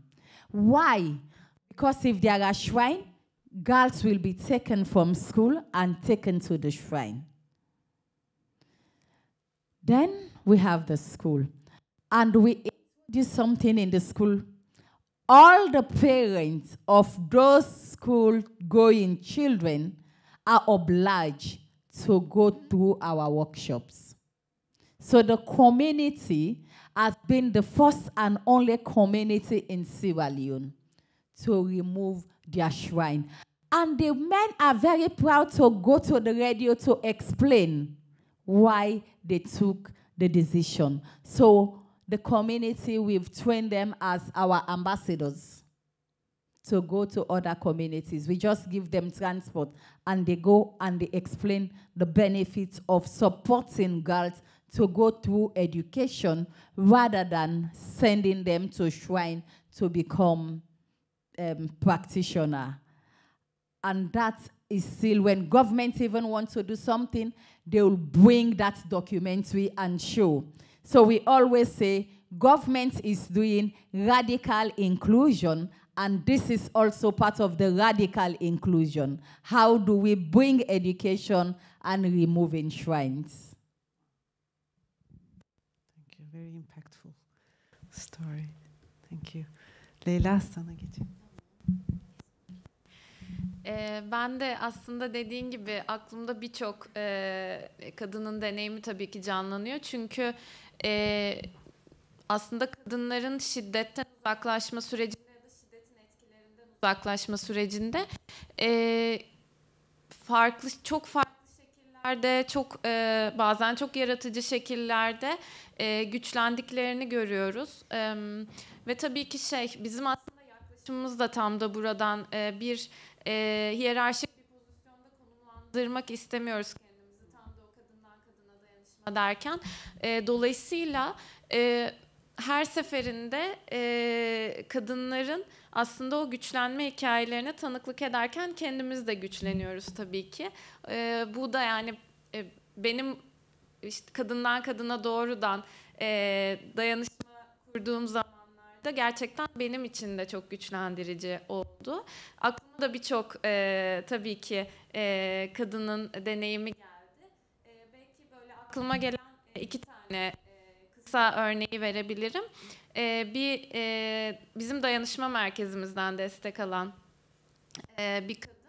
Why? Because if there are shrine, girls will be taken from school and taken to the shrine. Then we have the school. And we do something in the school. All the parents of those school-going children are obliged to go through our workshops. So the community has been the first and only community in Sierra Leone to remove their shrine. And the men are very proud to go to the radio to explain why they took the decision. So the community, we've trained them as our ambassadors to go to other communities. We just give them transport, and they go and they explain the benefits of supporting girls to go through education rather than sending them to shrine to become practitioner. And that is still, when government even wants to do something, they will bring that documentary and show. So we always say government is doing radical inclusion, and this is also part of the radical inclusion. How do we bring education and removing shrines? Thank you. Very impactful story. Thank you. Leyla, sana geçeyim. Ben de aslında dediğin gibi aklımda birçok kadının deneyimi tabii ki canlanıyor. Çünkü aslında kadınların şiddetten uzaklaşma sürecinde ya da şiddetin etkilerinden uzaklaşma sürecinde çok farklı şekillerde, bazen çok yaratıcı şekillerde güçlendiklerini görüyoruz. Ve tabii ki bizim aslında yaklaşımımız da tam da buradan bir hiyerarşik bir pozisyonda konumlandırmak istemiyoruz kendimizi, tam da o kadından kadına dayanışma derken. Dolayısıyla her seferinde kadınların aslında o güçlenme hikayelerine tanıklık ederken kendimiz de güçleniyoruz tabii ki. Bu da yani benim işte kadından kadına doğrudan dayanışma kurduğum zamanlarda gerçekten benim için de çok güçlendirici oldu. Aklıma da birçok tabii ki kadının deneyimi geldi. Belki böyle aklıma gelen 2 tane kısa örneği verebilirim. Bizim dayanışma merkezimizden destek alan bir kadın.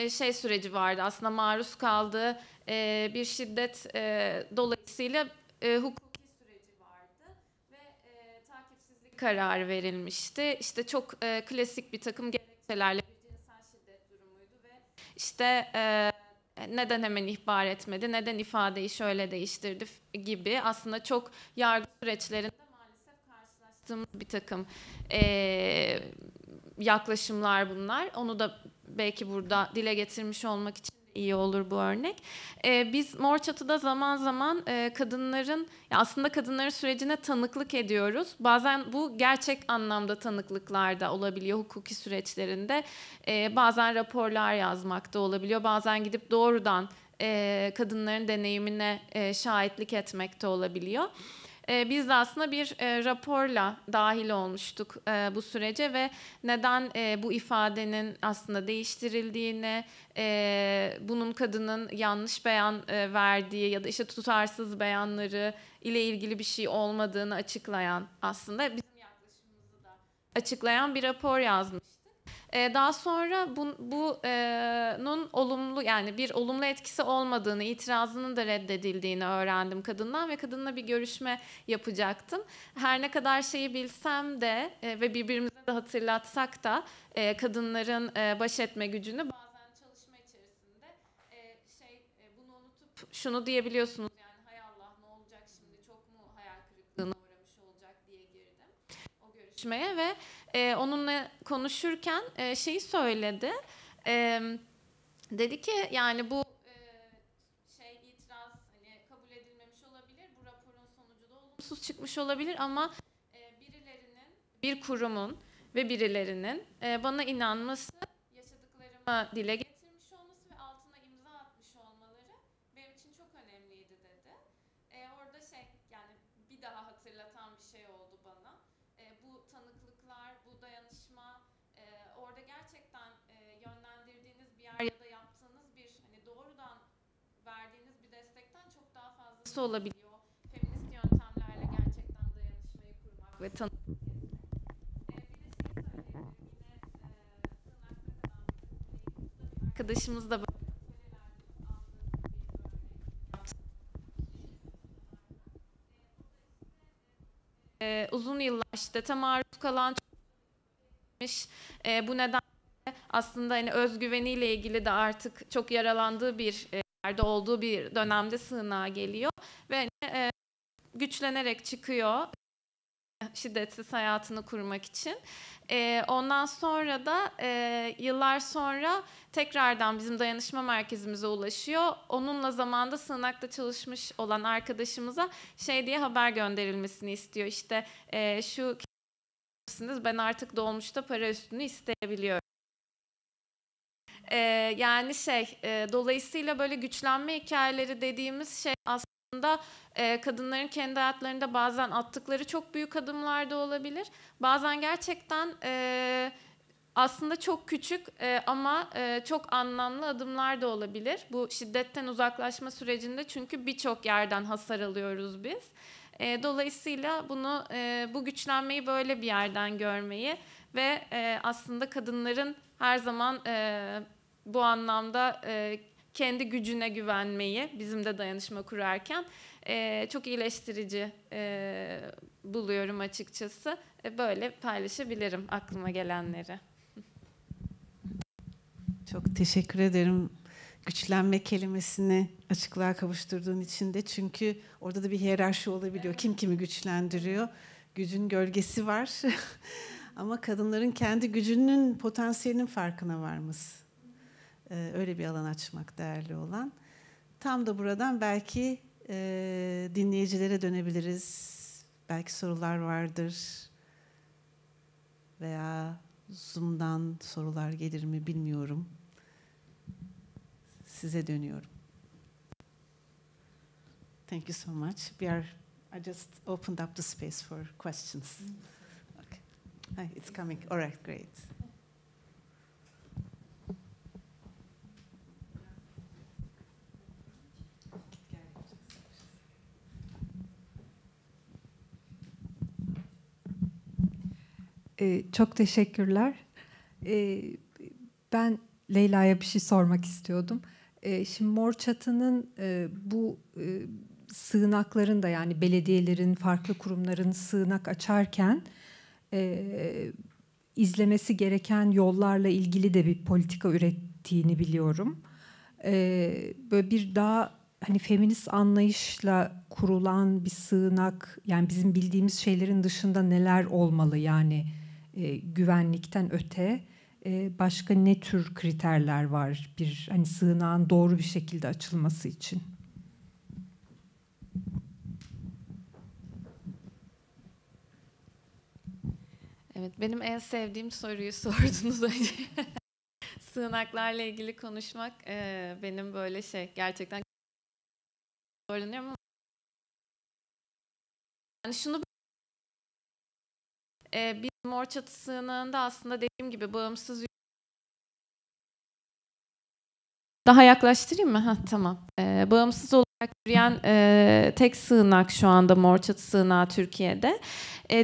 Onun süreci vardı aslında, maruz kaldığı bir şiddet dolayısıyla hukuki süreci vardı ve takipsizlik kararı verilmişti. İşte çok klasik bir takım gerekçelerle bir cinsel şiddet durumuydu ve işte neden hemen ihbar etmedi, neden ifadeyi şöyle değiştirdi gibi aslında çok yargı süreçlerinde maalesef karşılaştığımız bir takım yaklaşımlar bunlar. Onu da belki burada dile getirmiş olmak için iyi olur bu örnek. Biz Mor Çatı'da zaman zaman kadınların, aslında kadınların sürecine tanıklık ediyoruz. Bazen bu gerçek anlamda tanıklıklar da olabiliyor hukuki süreçlerinde. Bazen raporlar yazmak da olabiliyor. Bazen gidip doğrudan kadınların deneyimine şahitlik etmek de olabiliyor. Biz de aslında bir raporla dahil olmuştuk bu sürece ve neden bu ifadenin aslında değiştirildiğini, bunun kadının yanlış beyan verdiği ya da işte tutarsız beyanları ile ilgili bir şey olmadığını açıklayan, aslında bizim yaklaşımımızı da açıklayan bir rapor yazmıştık. Daha sonra bunun olumlu, yani bir olumlu etkisi olmadığını, itirazının da reddedildiğini öğrendim kadından ve kadınla bir görüşme yapacaktım. Her ne kadar şeyi bilsem de ve birbirimize de hatırlatsak da kadınların baş etme gücünü, bazen çalışma içerisinde bunu unutup şunu diyebiliyorsunuz, yani hay Allah ne olacak şimdi, çok mu hayal kırıklığına uğramış olacak diye girdim o görüşmeye ve onunla konuşurken şeyi söyledi. Dedi ki yani bu itiraz hani kabul edilmemiş olabilir. Bu raporun sonucu da olumsuz çıkmış olabilir ama birilerinin, bir kurumun ve birilerinin bana inanması, yaşadıklarıma dile getirmiş olması ve altına imza atmış olmaları benim için çok önemliydi dedi. Orada yani bir daha hatırlatan bir şey oldu bana. Bu tanıklıklar, bu dayanışma, orada gerçekten yönlendirdiğiniz bir yer ya da yaptığınız bir hani doğrudan verdiğiniz bir destekten çok daha fazlası olabiliyor. Feminist yöntemlerle gerçekten dayanışmayı kurmak ve tanıklık. Arkadaşımız da uzun yıllar şiddete maruz kalan, bu nedenle aslında hani özgüveniyle ilgili de artık çok yaralandığı bir yerde olduğu bir dönemde sığınağa geliyor ve güçlenerek çıkıyor şiddetsiz hayatını kurmak için. Ondan sonra da yıllar sonra tekrardan bizim dayanışma merkezimize ulaşıyor. Onunla zamanda sığınakta çalışmış olan arkadaşımıza diye haber gönderilmesini istiyor. İşte şu ben artık dolmuşta para üstünü isteyebiliyorum. Yani dolayısıyla böyle güçlenme hikayeleri dediğimiz şey aslında kadınların kendi hayatlarında bazen attıkları çok büyük adımlar da olabilir. Bazen gerçekten aslında çok küçük ama çok anlamlı adımlar da olabilir. Bu şiddetten uzaklaşma sürecinde çünkü birçok yerden hasar alıyoruz biz. Dolayısıyla bunu, bu güçlenmeyi böyle bir yerden görmeyi ve aslında kadınların her zaman bu anlamda kendi gücüne güvenmeyi, bizim de dayanışma kurarken çok iyileştirici buluyorum açıkçası. Böyle paylaşabilirim aklıma gelenleri. Çok teşekkür ederim. Güçlenme kelimesini açıklığa kavuşturduğun için de, çünkü orada da bir hiyerarşi olabiliyor. Kim kimi güçlendiriyor? Gücün gölgesi var. Ama kadınların kendi gücünün, potansiyelinin farkına varması. Öyle bir alan açmak değerli olan. Tam da buradan belki dinleyicilere dönebiliriz. Belki sorular vardır. Veya Zoom'dan sorular gelir mi bilmiyorum. Size dönüyorum. Thank you so much. I just opened up the space for questions. Okay. Hi, it's coming. All right, great. Çok teşekkürler. Ben Leyla'ya bir şey sormak istiyordum. Şimdi Mor Çatı'nın bu sığınakların da, yani belediyelerin, farklı kurumların sığınak açarken izlemesi gereken yollarla ilgili de bir politika ürettiğini biliyorum. Böyle bir daha hani feminist anlayışla kurulan bir sığınak, yani bizim bildiğimiz şeylerin dışında neler olmalı, yani güvenlikten öte başka ne tür kriterler var bir hani sığınağın doğru bir şekilde açılması için? Evet, benim en sevdiğim soruyu sordunuz önce. Sığınaklarla ilgili konuşmak benim böyle gerçekten zorlanıyorum ama yani şunu biz Mor Çatı Sığınağı'nda aslında dediğim gibi bağımsız daha yaklaştırayım mı? Tamam. Bağımsız olarak yürüyen tek sığınak şu anda Mor Çatı Sığınağı Türkiye'de.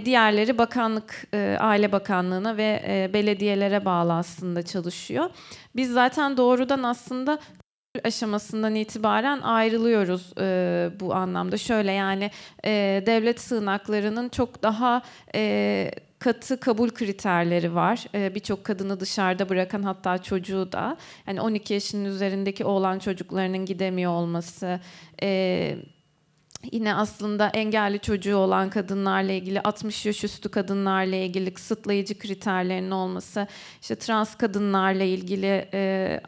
Diğerleri bakanlık, Aile Bakanlığı'na ve belediyelere bağlı aslında çalışıyor. Biz zaten doğrudan aslında aşamasından itibaren ayrılıyoruz bu anlamda. Şöyle yani devlet sığınaklarının çok daha katı kabul kriterleri var. Birçok kadını dışarıda bırakan, hatta çocuğu da. Yani 12 yaşının üzerindeki oğlan çocuklarının gidemiyor olması, yine aslında engelli çocuğu olan kadınlarla ilgili, 60 yaş üstü kadınlarla ilgili kısıtlayıcı kriterlerinin olması, işte trans kadınlarla ilgili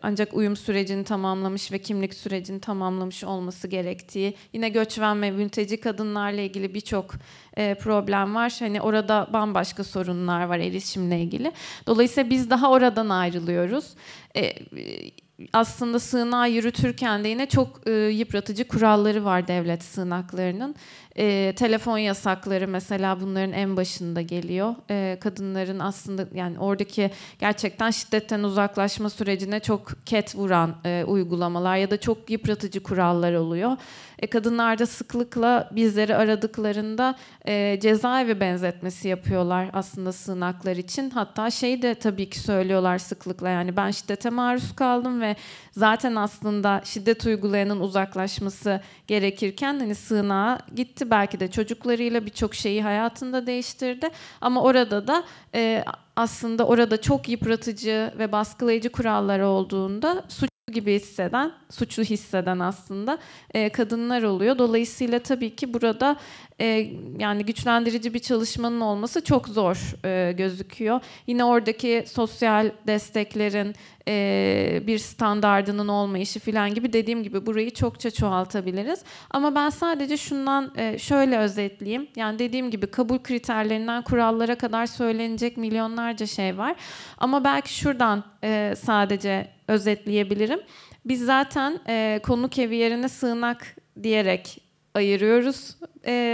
ancak uyum sürecini tamamlamış ve kimlik sürecini tamamlamış olması gerektiği, yine göçmen ve mülteci kadınlarla ilgili birçok problem var. Hani orada bambaşka sorunlar var erişimle ilgili. Dolayısıyla biz daha oradan ayrılıyoruz. Aslında sığınağı yürütürken de yine çok yıpratıcı kuralları var devlet sığınaklarının. Telefon yasakları mesela bunların en başında geliyor. Kadınların aslında yani oradaki gerçekten şiddetten uzaklaşma sürecine çok ket vuran uygulamalar ya da çok yıpratıcı kurallar oluyor. Kadınlar da sıklıkla bizleri aradıklarında cezaevi benzetmesi yapıyorlar aslında sığınaklar için. Hatta de tabii ki söylüyorlar sıklıkla, yani ben şiddete maruz kaldım ve zaten aslında şiddet uygulayanın uzaklaşması gerekirken hani sığınağa gitti, belki de çocuklarıyla birçok şeyi hayatında değiştirdi. Ama orada da aslında orada çok yıpratıcı ve baskılayıcı kurallar olduğunda suçlu hisseden aslında kadınlar oluyor. Dolayısıyla tabii ki burada yani güçlendirici bir çalışmanın olması çok zor gözüküyor. Yine oradaki sosyal desteklerin bir standardının olmayışı falan gibi, dediğim gibi burayı çokça çoğaltabiliriz. Ama ben sadece şundan şöyle özetleyeyim. Yani dediğim gibi kabul kriterlerinden kurallara kadar söylenecek milyonlarca şey var. Ama belki şuradan sadece özetleyebilirim. Biz zaten konuk evi yerine sığınak diyerek ayırıyoruz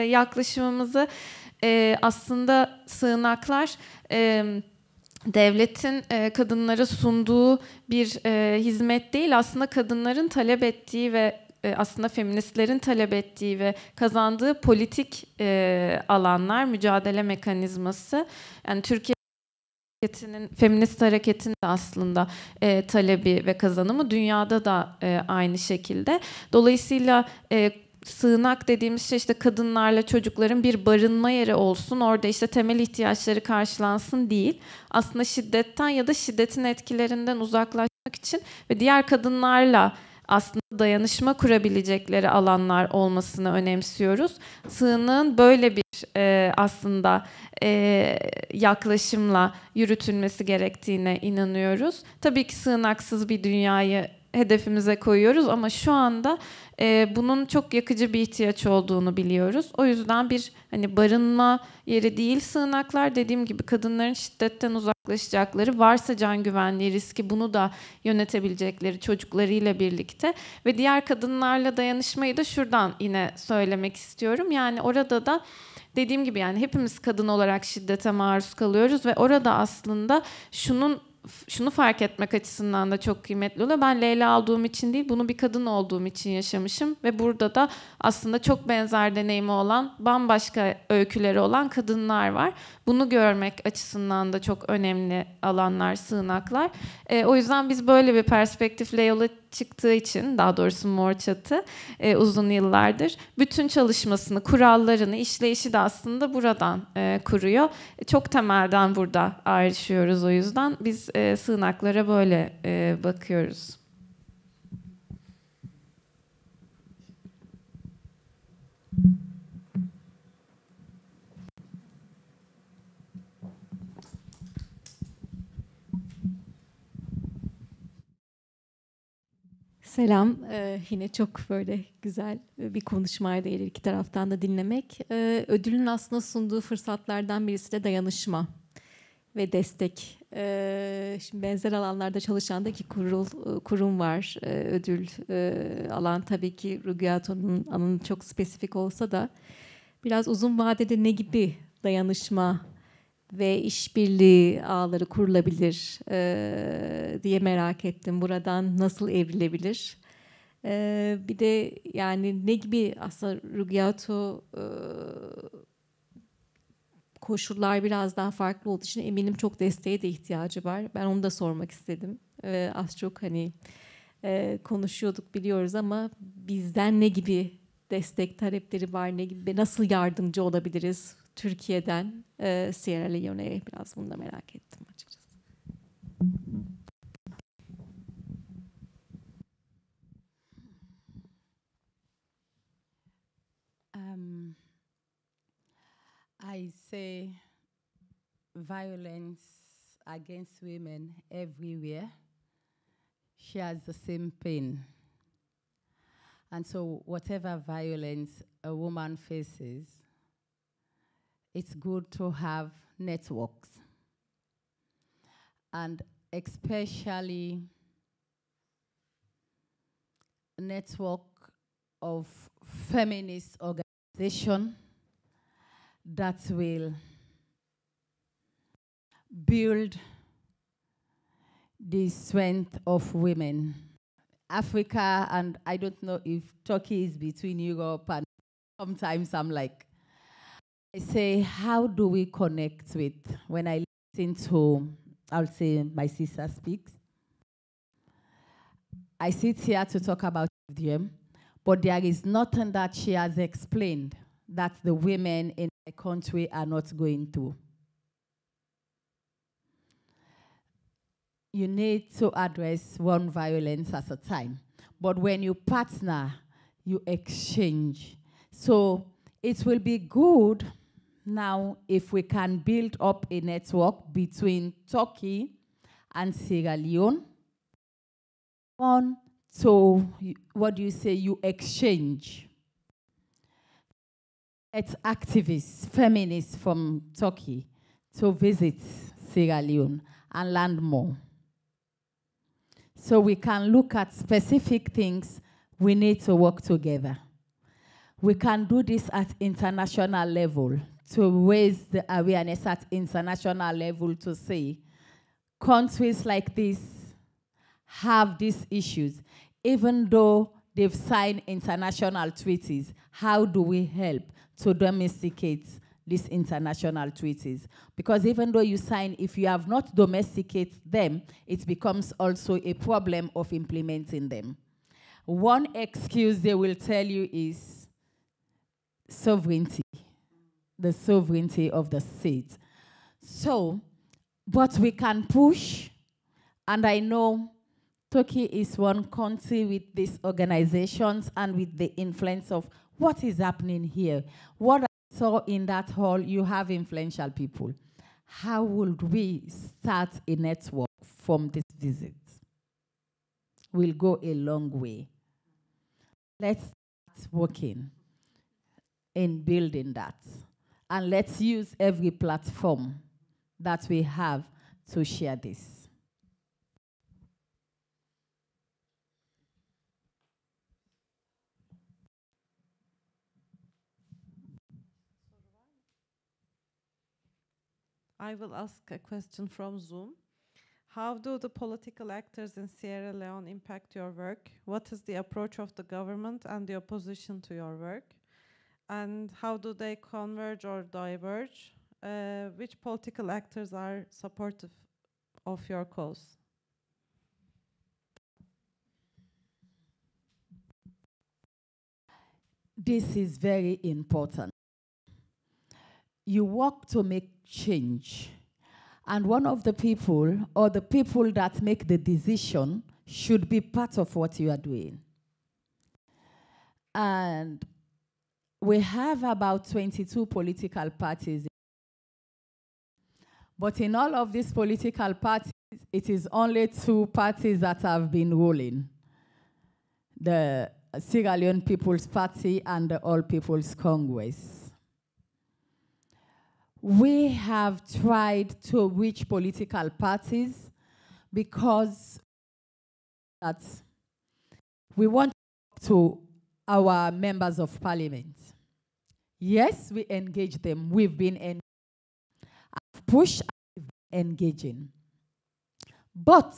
yaklaşımımızı. Aslında sığınaklar devletin kadınlara sunduğu bir hizmet değil, aslında kadınların talep ettiği ve aslında feministlerin talep ettiği ve kazandığı politik alanlar, mücadele mekanizması. Yani Türkiye feminist hareketin de aslında talebi ve kazanımı dünyada da aynı şekilde. Dolayısıyla sığınak dediğimiz şey işte kadınlarla çocukların bir barınma yeri olsun, orada işte temel ihtiyaçları karşılansın değil. Aslında şiddetten ya da şiddetin etkilerinden uzaklaşmak için ve diğer kadınlarla aslında dayanışma kurabilecekleri alanlar olmasını önemsiyoruz. Sığınağın böyle bir aslında yaklaşımla yürütülmesi gerektiğine inanıyoruz. Tabii ki sığınaksız bir dünyayı hedefimize koyuyoruz ama şu anda bunun çok yakıcı bir ihtiyaç olduğunu biliyoruz. O yüzden bir hani barınma yeri değil sığınaklar, dediğim gibi kadınların şiddetten uzaklaşacakları, varsa can güvenliği riski bunu da yönetebilecekleri çocuklarıyla birlikte ve diğer kadınlarla dayanışmayı da şuradan yine söylemek istiyorum. Yani orada da dediğim gibi yani hepimiz kadın olarak şiddete maruz kalıyoruz ve orada aslında şunu fark etmek açısından da çok kıymetli oluyor. Ben Leyla olduğum için değil, bunu bir kadın olduğum için yaşamışım ve burada da aslında çok benzer deneyimi olan, bambaşka öyküleri olan kadınlar var. Bunu görmek açısından da çok önemli alanlar, sığınaklar. O yüzden biz böyle bir perspektifle yola çıktığı için, daha doğrusu Mor Çatı uzun yıllardır bütün çalışmasını, kurallarını, işleyişi de aslında buradan kuruyor. Çok temelden burada ayrışıyoruz o yüzden. Biz sığınaklara böyle bakıyoruz. Selam. Yine çok böyle güzel bir konuşmaydı Eylül, iki taraftan da dinlemek. Ödülün aslında sunduğu fırsatlardan birisi de dayanışma ve destek. Şimdi benzer alanlarda çalışan da iki kurum var. Ödül alan tabii ki Rugiatu'nun alanı çok spesifik olsa da biraz uzun vadede ne gibi dayanışma ve işbirliği ağları kurulabilir diye merak ettim. Buradan nasıl evrilebilir? Bir de yani ne gibi aslında Rugiatu koşullar biraz daha farklı olduğu için eminim çok desteğe de ihtiyacı var. Ben onu da sormak istedim. Az çok hani konuşuyorduk biliyoruz ama bizden ne gibi destek talepleri var, ne gibi, nasıl yardımcı olabiliriz Türkiye'den Sierra Leone'ye, biraz bunu da merak ettim açıkçası. I say violence against women everywhere shares the same pain. And so whatever violence a woman faces, it's good to have networks. And especially a network of feminist organization that will build the strength of women. Africa, and I don't know if Turkey is between Europe, and sometimes I'm like, I say, how do we connect with, when I listen to, I'll say my sister speaks, I sit here to talk about FDM, but there is nothing that she has explained that the women in the country are not going through. You need to address one violence at a time. But when you partner, you exchange. So it will be good now if we can build up a network between Turkey and Sierra Leone. On to, what do you say, you exchange. It's activists, feminists from Turkey to visit Sierra Leone and learn more. So we can look at specific things we need to work together. We can do this at international level to raise the awareness at international level to say countries like this have these issues. Even though they've signed international treaties, how do we help to domesticate these international treaties? Because even though you sign, if you have not domesticated them, it becomes also a problem of implementing them. One excuse they will tell you is sovereignty, the sovereignty of the state. So, but we can push, and I know Turkey is one country with these organizations and with the influence of what is happening here. What I saw in that hall, you have influential people. How would we start a network from this visit? We'll go a long way. let's start working in building that. And let's use every platform that we have to share this. I will ask a question from Zoom. How do the political actors in Sierra Leone impact your work? What is the approach of the government and the opposition to your work? And how do they converge or diverge? Which political actors are supportive of your cause? This is very important. You work to make change. And one of the people, or the people that make the decision, should be part of what you are doing. And we have about 22 political parties. But in all of these political parties, it is only 2 parties that have been ruling. The Sierra Leone People's Party and the All People's Congress. We have tried to reach political parties because that we want to talk to our members of parliament. Yes, we engage them. We've been pushed and engaging. But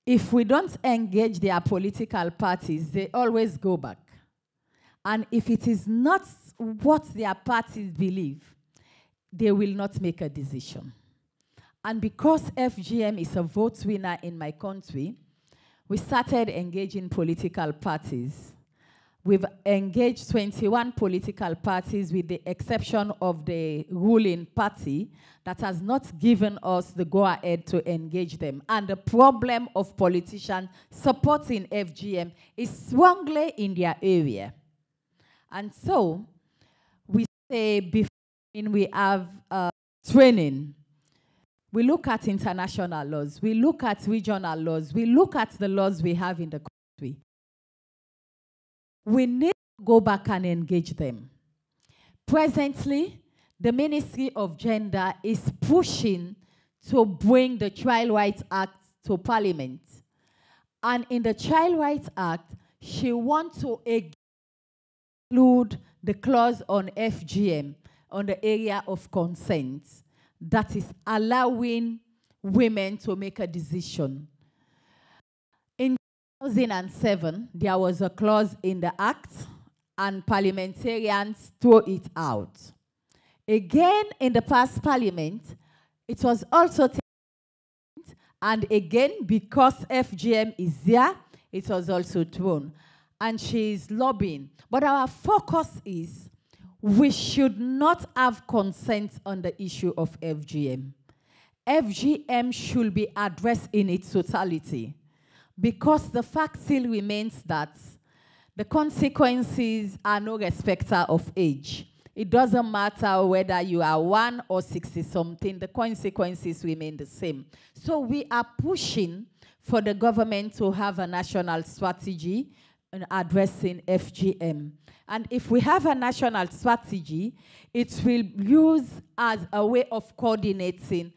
if we don't engage their political parties, they always go back. And if it is not what their parties believe, they will not make a decision. And because FGM is a vote winner in my country, we started engaging political parties. We've engaged 21 political parties with the exception of the ruling party that has not given us the go-ahead to engage them. And the problem of politicians supporting FGM is strongly in their area. And so, we say before we have training, we look at international laws, we look at regional laws, we look at the laws we have in the country. We need to go back and engage them. Presently, the Ministry of Gender is pushing to bring the Child Rights Act to Parliament. And in the Child Rights Act, she wants to include the clause on FGM, on the area of consent, that is allowing women to make a decision. In 2007, there was a clause in the Act, and parliamentarians threw it out. Again, in the past Parliament, it was also taken, and again, because FGM is there, it was also thrown. And she is lobbying. But our focus is we should not have consent on the issue of FGM. FGM should be addressed in its totality because the fact still remains that the consequences are no respecter of age. It doesn't matter whether you are 1 or 60-something, the consequences remain the same. So we are pushing for the government to have a national strategy in addressing FGM. And if we have a national strategy, it will use as a way of coordinating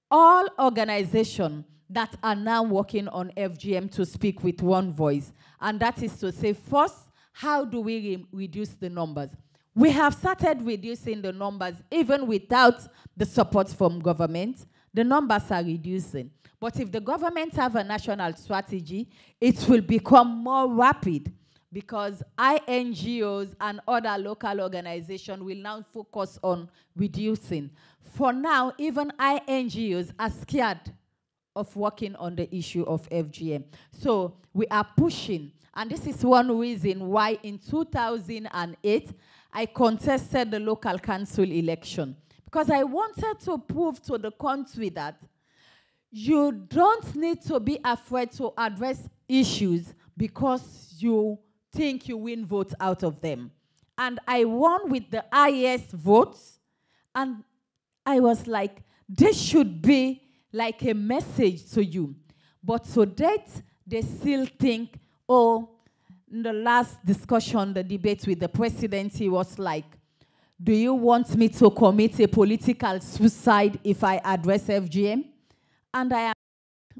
all organizations that are now working on FGM to speak with one voice. And that is to say, first, how do we reduce the numbers? We have started reducing the numbers even without the support from government. The numbers are reducing. But if the government have a national strategy, it will become more rapid because INGOs and other local organizations will now focus on reducing. For now, even INGOs are scared of working on the issue of FGM. So we are pushing. And this is one reason why in 2008, I contested the local council election. Because I wanted to prove to the country that you don't need to be afraid to address issues because you think you win votes out of them. And I won with the highest votes. And I was like, this should be like a message to you. But to date, they still think, oh, in the last discussion, the debate with the president, he was like, do you want me to commit a political suicide if I address FGM? And I am,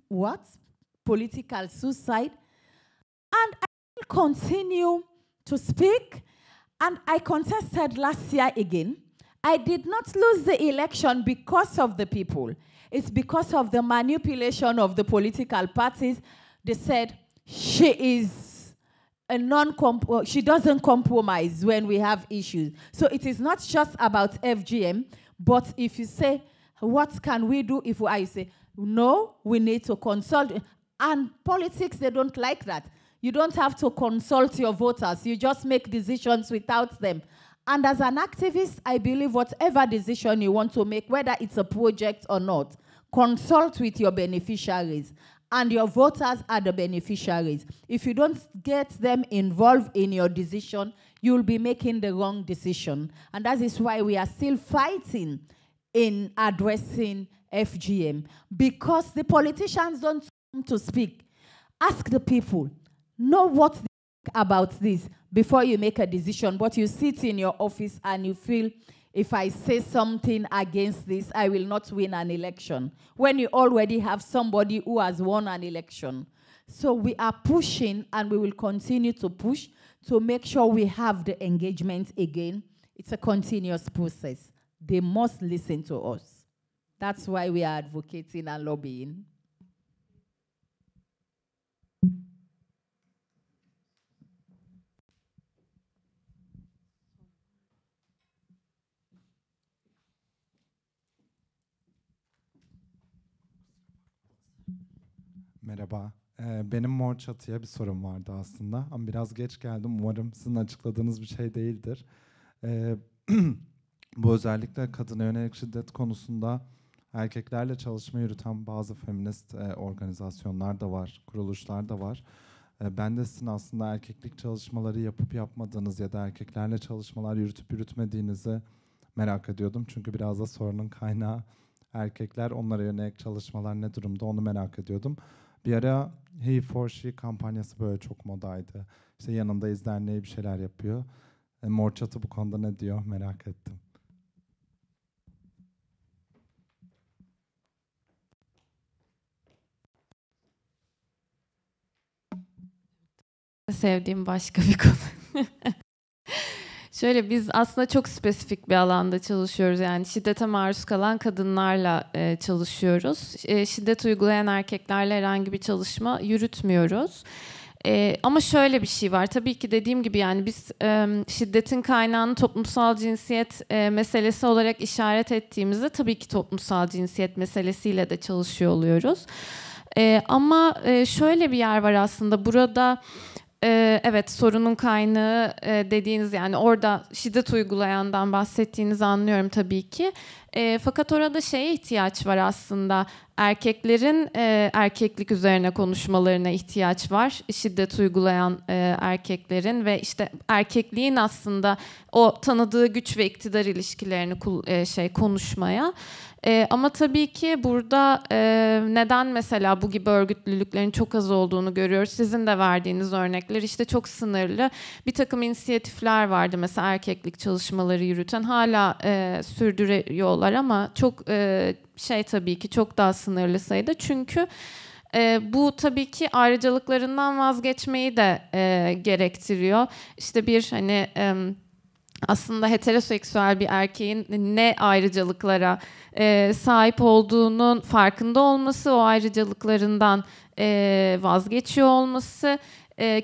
what? Political suicide? And I will continue to speak. And I contested last year again. I did not lose the election because of the people. It's because of the manipulation of the political parties. They said she is a she doesn't compromise when we have issues. So it is not just about FGM, but if you say, what can we do if I say, no, we need to consult. And politics, they don't like that. You don't have to consult your voters. You just make decisions without them. And as an activist, I believe whatever decision you want to make, whether it's a project or not, consult with your beneficiaries. And your voters are the beneficiaries. If you don't get them involved in your decision, you'll be making the wrong decision. And that is why we are still fighting in addressing FGM. Because the politicians don't come to speak. Ask the people. Know what they think about this before you make a decision. But you sit in your office and you feel, if I say something against this, I will not win an election. When you already have somebody who has won an election. So we are pushing, and we will continue to push to make sure we have the engagement again. It's a continuous process. They must listen to us. That's why we are advocating and lobbying. Merhaba. Benim Mor Çatı'ya bir sorum vardı aslında. Ama biraz geç geldim. Umarım sizin açıkladığınız bir şey değildir. Bu özellikle kadına yönelik şiddet konusunda erkeklerle çalışma yürüten bazı feminist organizasyonlar da var, kuruluşlar da var. Ben de sizin aslında erkeklik çalışmaları yapıp yapmadığınız ya da erkeklerle çalışmalar yürütüp yürütmediğinizi merak ediyordum. Çünkü biraz da sorunun kaynağı erkekler, onlara yönelik çalışmalar ne durumda onu merak ediyordum. Bir ara He for She kampanyası böyle çok modaydı. İşte Yanındayız Derneği bir şeyler yapıyor. Mor Çatı bu konuda ne diyor merak ettim. Sevdiğim başka bir konu. Şöyle, biz aslında çok spesifik bir alanda çalışıyoruz. Yani şiddete maruz kalan kadınlarla çalışıyoruz. Şiddet uygulayan erkeklerle herhangi bir çalışma yürütmüyoruz. Ama şöyle bir şey var. Tabii ki dediğim gibi yani biz şiddetin kaynağını toplumsal cinsiyet meselesi olarak işaret ettiğimizde tabii ki toplumsal cinsiyet meselesiyle de çalışıyor oluyoruz. Ama şöyle bir yer var aslında burada. Evet, sorunun kaynağı dediğiniz, yani orada şiddet uygulayandan bahsettiğinizi anlıyorum tabii ki. Fakat orada şeye ihtiyaç var aslında. Erkeklerin erkeklik üzerine konuşmalarına ihtiyaç var. Şiddet uygulayan erkeklerin ve işte erkekliğin aslında o tanıdığı güç ve iktidar ilişkilerini konuşmaya. Ama tabii ki burada neden mesela bu gibi örgütlülüklerin çok az olduğunu görüyoruz. Sizin de verdiğiniz örnekler işte çok sınırlı. Bir takım inisiyatifler vardı mesela erkeklik çalışmaları yürüten, hala sürdürüyorlar ama çok tabii ki çok daha sınırlı sayıda. Çünkü bu tabii ki ayrıcalıklarından vazgeçmeyi de gerektiriyor. İşte bir hani aslında heteroseksüel bir erkeğin ne ayrıcalıklara sahip olduğunun farkında olması, o ayrıcalıklarından vazgeçiyor olması,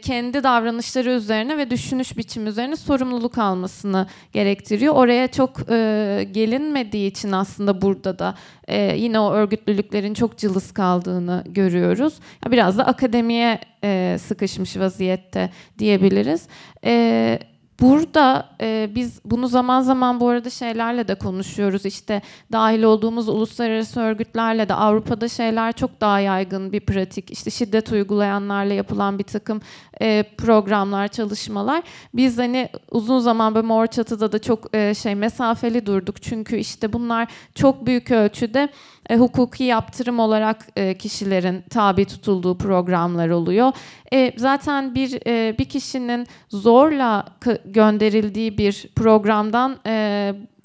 kendi davranışları üzerine ve düşünüş biçimi üzerine sorumluluk almasını gerektiriyor. Oraya çok gelinmediği için aslında burada da yine o örgütlülüklerin çok cılız kaldığını görüyoruz. Biraz da akademiye sıkışmış vaziyette diyebiliriz. Burada biz bunu zaman zaman bu arada şeylerle de konuşuyoruz. İşte dahil olduğumuz uluslararası örgütlerle de Avrupa'da şeyler çok daha yaygın bir pratik. İşte şiddet uygulayanlarla yapılan bir takım programlar, çalışmalar. Biz hani uzun zaman böyle Mor Çatı'da da çok mesafeli durduk. Çünkü işte bunlar çok büyük ölçüde hukuki yaptırım olarak kişilerin tabi tutulduğu programlar oluyor. Zaten bir kişinin zorla gönderildiği bir programdan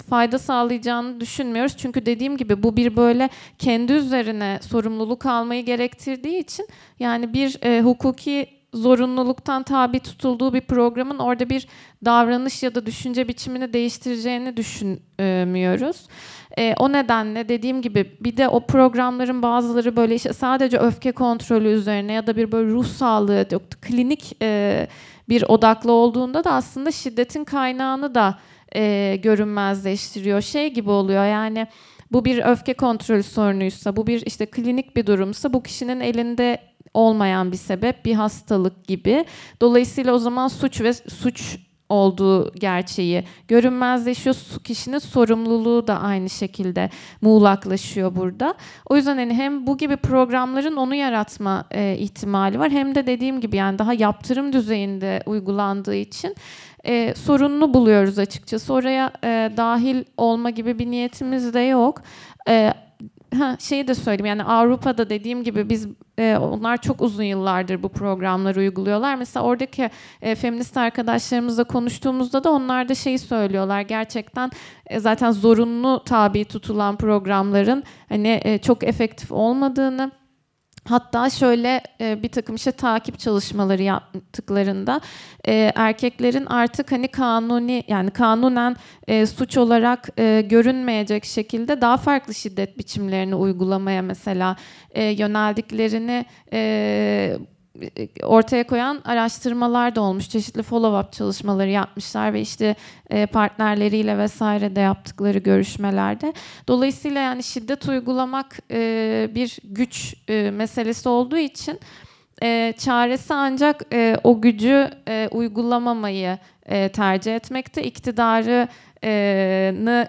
fayda sağlayacağını düşünmüyoruz. Çünkü dediğim gibi bu bir böyle kendi üzerine sorumluluk almayı gerektirdiği için, yani bir hukuki zorunluluktan tabi tutulduğu bir programın orada bir davranış ya da düşünce biçimini değiştireceğini düşünmüyoruz. O nedenle dediğim gibi bir de o programların bazıları böyle işte sadece öfke kontrolü üzerine ya da bir böyle ruh sağlığı, klinik bir odaklı olduğunda da aslında şiddetin kaynağını da görünmezleştiriyor. Şey gibi oluyor, yani bu bir öfke kontrolü sorunuysa, bu bir işte klinik bir durumsa, bu kişinin elinde olmayan bir sebep, bir hastalık gibi. Dolayısıyla o zaman suç olduğu gerçeği görünmezleşiyor. Kişinin sorumluluğu da aynı şekilde muğlaklaşıyor burada. O yüzden hani hem bu gibi programların onu yaratma ihtimali var, hem de dediğim gibi yani daha yaptırım düzeyinde uygulandığı için sorunlu buluyoruz açıkçası. Oraya dahil olma gibi bir niyetimiz de yok. Şeyi de söyleyeyim, yani Avrupa'da dediğim gibi biz onlar çok uzun yıllardır bu programları uyguluyorlar. Mesela oradaki feminist arkadaşlarımızla konuştuğumuzda da onlar da şeyi söylüyorlar. Gerçekten zaten zorunlu tabi tutulan programların hani çok efektif olmadığını, hatta şöyle bir takım işte takip çalışmaları yaptıklarında erkeklerin artık hani kanuni, yani kanunen suç olarak görünmeyecek şekilde daha farklı şiddet biçimlerini uygulamaya mesela yöneldiklerini ortaya koyan araştırmalar da olmuş. Çeşitli follow-up çalışmaları yapmışlar ve işte partnerleriyle vesaire de yaptıkları görüşmelerde. Dolayısıyla yani şiddet uygulamak bir güç meselesi olduğu için çaresi ancak o gücü uygulamamayı tercih etmekte, iktidarını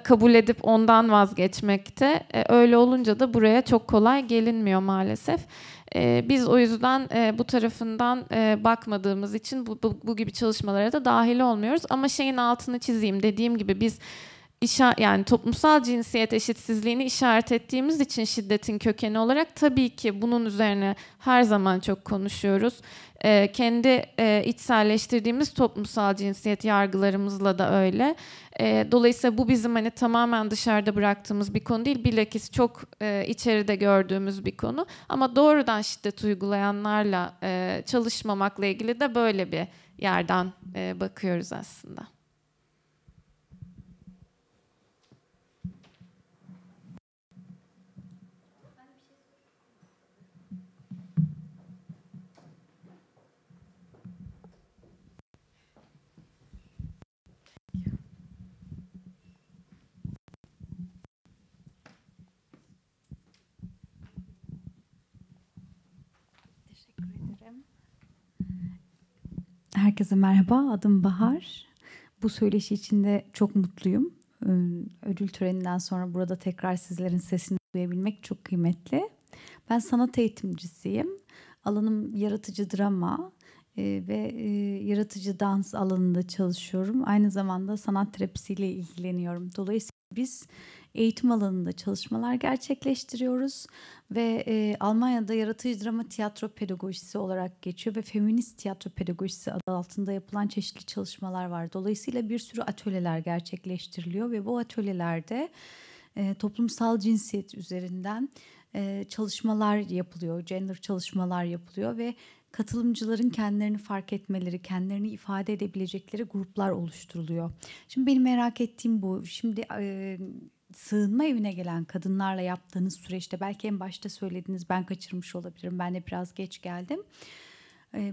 kabul edip ondan vazgeçmekte. Öyle olunca da buraya çok kolay gelinmiyor maalesef. Biz o yüzden bu tarafından bakmadığımız için bu gibi çalışmalara da dahil olmuyoruz. Ama şeyin altını çizeyim, dediğim gibi biz yani toplumsal cinsiyet eşitsizliğini işaret ettiğimiz için şiddetin kökeni olarak tabii ki bunun üzerine her zaman çok konuşuyoruz. Kendi içselleştirdiğimiz toplumsal cinsiyet yargılarımızla da öyle. Dolayısıyla bu bizim hani tamamen dışarıda bıraktığımız bir konu değil. Bilakis çok içeride gördüğümüz bir konu. Ama doğrudan şiddet uygulayanlarla çalışmamakla ilgili de böyle bir yerden bakıyoruz aslında. Herkese merhaba, adım Bahar. Bu söyleşi için de çok mutluyum. Ödül töreninden sonra burada tekrar sizlerin sesini duyabilmek çok kıymetli. Ben sanat eğitimcisiyim. Alanım yaratıcı drama ve yaratıcı dans alanında çalışıyorum. Aynı zamanda sanat terapisiyle ilgileniyorum. Dolayısıyla biz eğitim alanında çalışmalar gerçekleştiriyoruz ve Almanya'da yaratıcı drama tiyatro pedagojisi olarak geçiyor ve feminist tiyatro pedagojisi adı altında yapılan çeşitli çalışmalar var. Dolayısıyla bir sürü atölyeler gerçekleştiriliyor ve bu atölyelerde toplumsal cinsiyet üzerinden çalışmalar yapılıyor, gender çalışmalar yapılıyor ve katılımcıların kendilerini fark etmeleri, kendilerini ifade edebilecekleri gruplar oluşturuluyor. Şimdi benim merak ettiğim bu. Şimdi sığınma evine gelen kadınlarla yaptığınız süreçte belki en başta söylediniz, ben kaçırmış olabilirim. Ben de biraz geç geldim.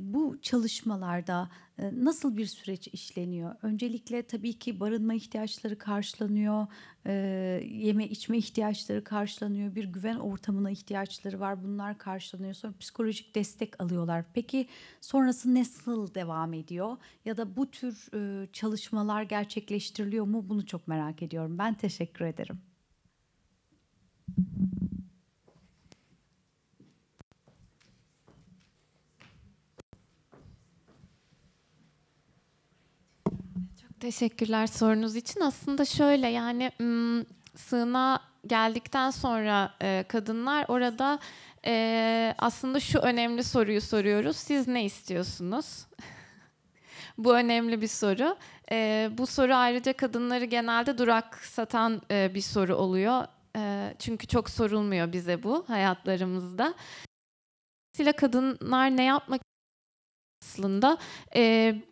Bu çalışmalarda nasıl bir süreç işleniyor? Öncelikle tabii ki barınma ihtiyaçları karşılanıyor, yeme içme ihtiyaçları karşılanıyor, bir güven ortamına ihtiyaçları var, bunlar karşılanıyor. Sonra psikolojik destek alıyorlar. Peki sonrası nasıl devam ediyor? Ya da bu tür çalışmalar gerçekleştiriliyor mu? Bunu çok merak ediyorum. Ben teşekkür ederim. Teşekkürler sorunuz için. Aslında şöyle, yani sığınağa geldikten sonra kadınlar orada aslında şu önemli soruyu soruyoruz. Siz ne istiyorsunuz? Bu önemli bir soru. Bu soru ayrıca kadınları genelde duraksatan bir soru oluyor. Çünkü çok sorulmuyor bize bu hayatlarımızda. Dolayısıyla kadınlar ne yapmak aslında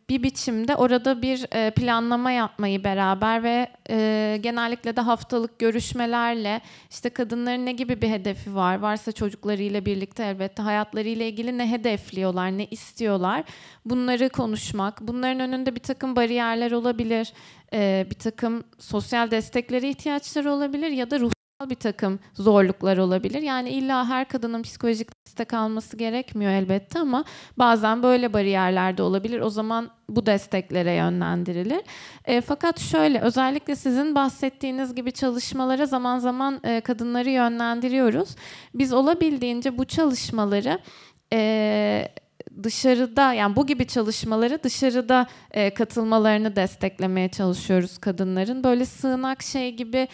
bir biçimde orada bir planlama yapmayı beraber ve genellikle de haftalık görüşmelerle işte kadınların ne gibi bir hedefi var, varsa çocuklarıyla birlikte elbette hayatlarıyla ilgili ne hedefliyorlar, ne istiyorlar, bunları konuşmak, bunların önünde bir takım bariyerler olabilir, bir takım sosyal destekleri ihtiyaçları olabilir ya da ruhsal bir takım zorluklar olabilir. Yani illa her kadının psikolojik destek alması gerekmiyor elbette ama bazen böyle bariyerler de olabilir. O zaman bu desteklere yönlendirilir. Fakat şöyle, özellikle sizin bahsettiğiniz gibi çalışmalara zaman zaman kadınları yönlendiriyoruz. Biz olabildiğince bu çalışmaları dışarıda, yani bu gibi çalışmaları dışarıda katılmalarını desteklemeye çalışıyoruz kadınların. Böyle sığınak şey gibi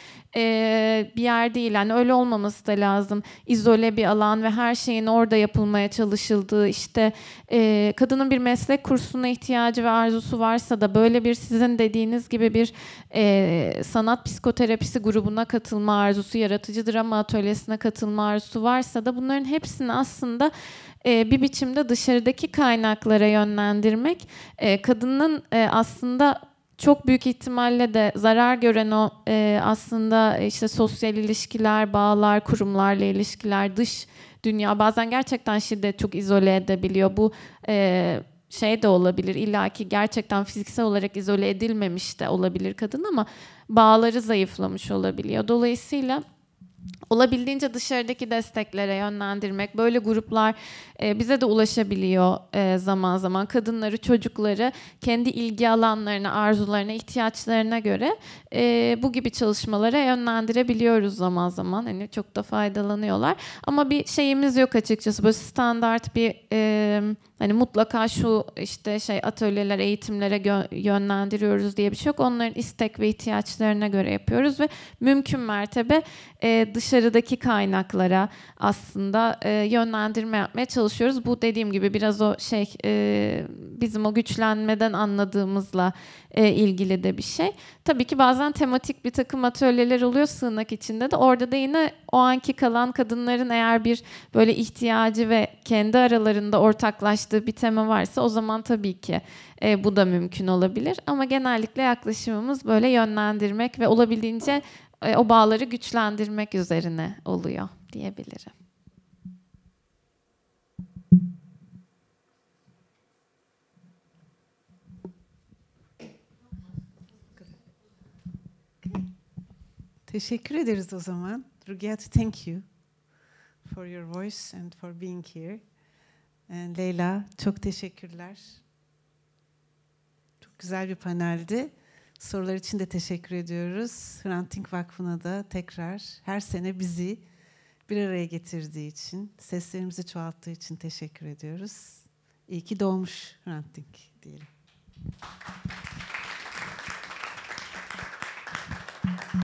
bir yer değil. Yani öyle olmaması da lazım. İzole bir alan ve her şeyin orada yapılmaya çalışıldığı, işte kadının bir meslek kursuna ihtiyacı ve arzusu varsa da böyle bir sizin dediğiniz gibi bir sanat psikoterapisi grubuna katılma arzusu, yaratıcı drama atölyesine katılma arzusu varsa da bunların hepsini aslında bir biçimde dışarıdaki kaynaklara yönlendirmek, kadının aslında çok büyük ihtimalle de zarar gören o aslında işte sosyal ilişkiler, bağlar, kurumlarla ilişkiler, dış dünya, bazen gerçekten şiddet çok izole edebiliyor. Bu şey de olabilir, illaki gerçekten fiziksel olarak izole edilmemiş de olabilir kadın ama bağları zayıflamış olabiliyor. Dolayısıyla olabildiğince dışarıdaki desteklere yönlendirmek, böyle gruplar bize de ulaşabiliyor zaman zaman. Kadınları, çocukları kendi ilgi alanlarına, arzularına, ihtiyaçlarına göre bu gibi çalışmalara yönlendirebiliyoruz zaman zaman. Hani çok da faydalanıyorlar. Ama bir şeyimiz yok açıkçası. Böyle standart bir hani mutlaka şu işte atölyeler, eğitimlere yönlendiriyoruz diye bir şey yok. Onların istek ve ihtiyaçlarına göre yapıyoruz ve mümkün mertebe dışarıdaki kaynaklara aslında yönlendirme yapmaya çalışıyoruz. Bu dediğim gibi biraz o bizim o güçlenmeden anladığımızla ilgili de bir şey. Tabii ki bazen tematik bir takım atölyeler oluyor sığınak içinde de. Orada da yine o anki kalan kadınların eğer bir böyle ihtiyacı ve kendi aralarında ortaklaştığı bir tema varsa o zaman tabii ki bu da mümkün olabilir. Ama genellikle yaklaşımımız böyle yönlendirmek ve olabildiğince o bağları güçlendirmek üzerine oluyor diyebilirim. Teşekkür ederiz o zaman. Rugiatu, thank you for your voice and for being here. And Leyla, çok teşekkürler. Çok güzel bir paneldi. Sorular için de teşekkür ediyoruz. Hrant Dink Vakfı'na da tekrar her sene bizi bir araya getirdiği için, seslerimizi çoğalttığı için teşekkür ediyoruz. İyi ki doğmuş Hrant Dink diyelim.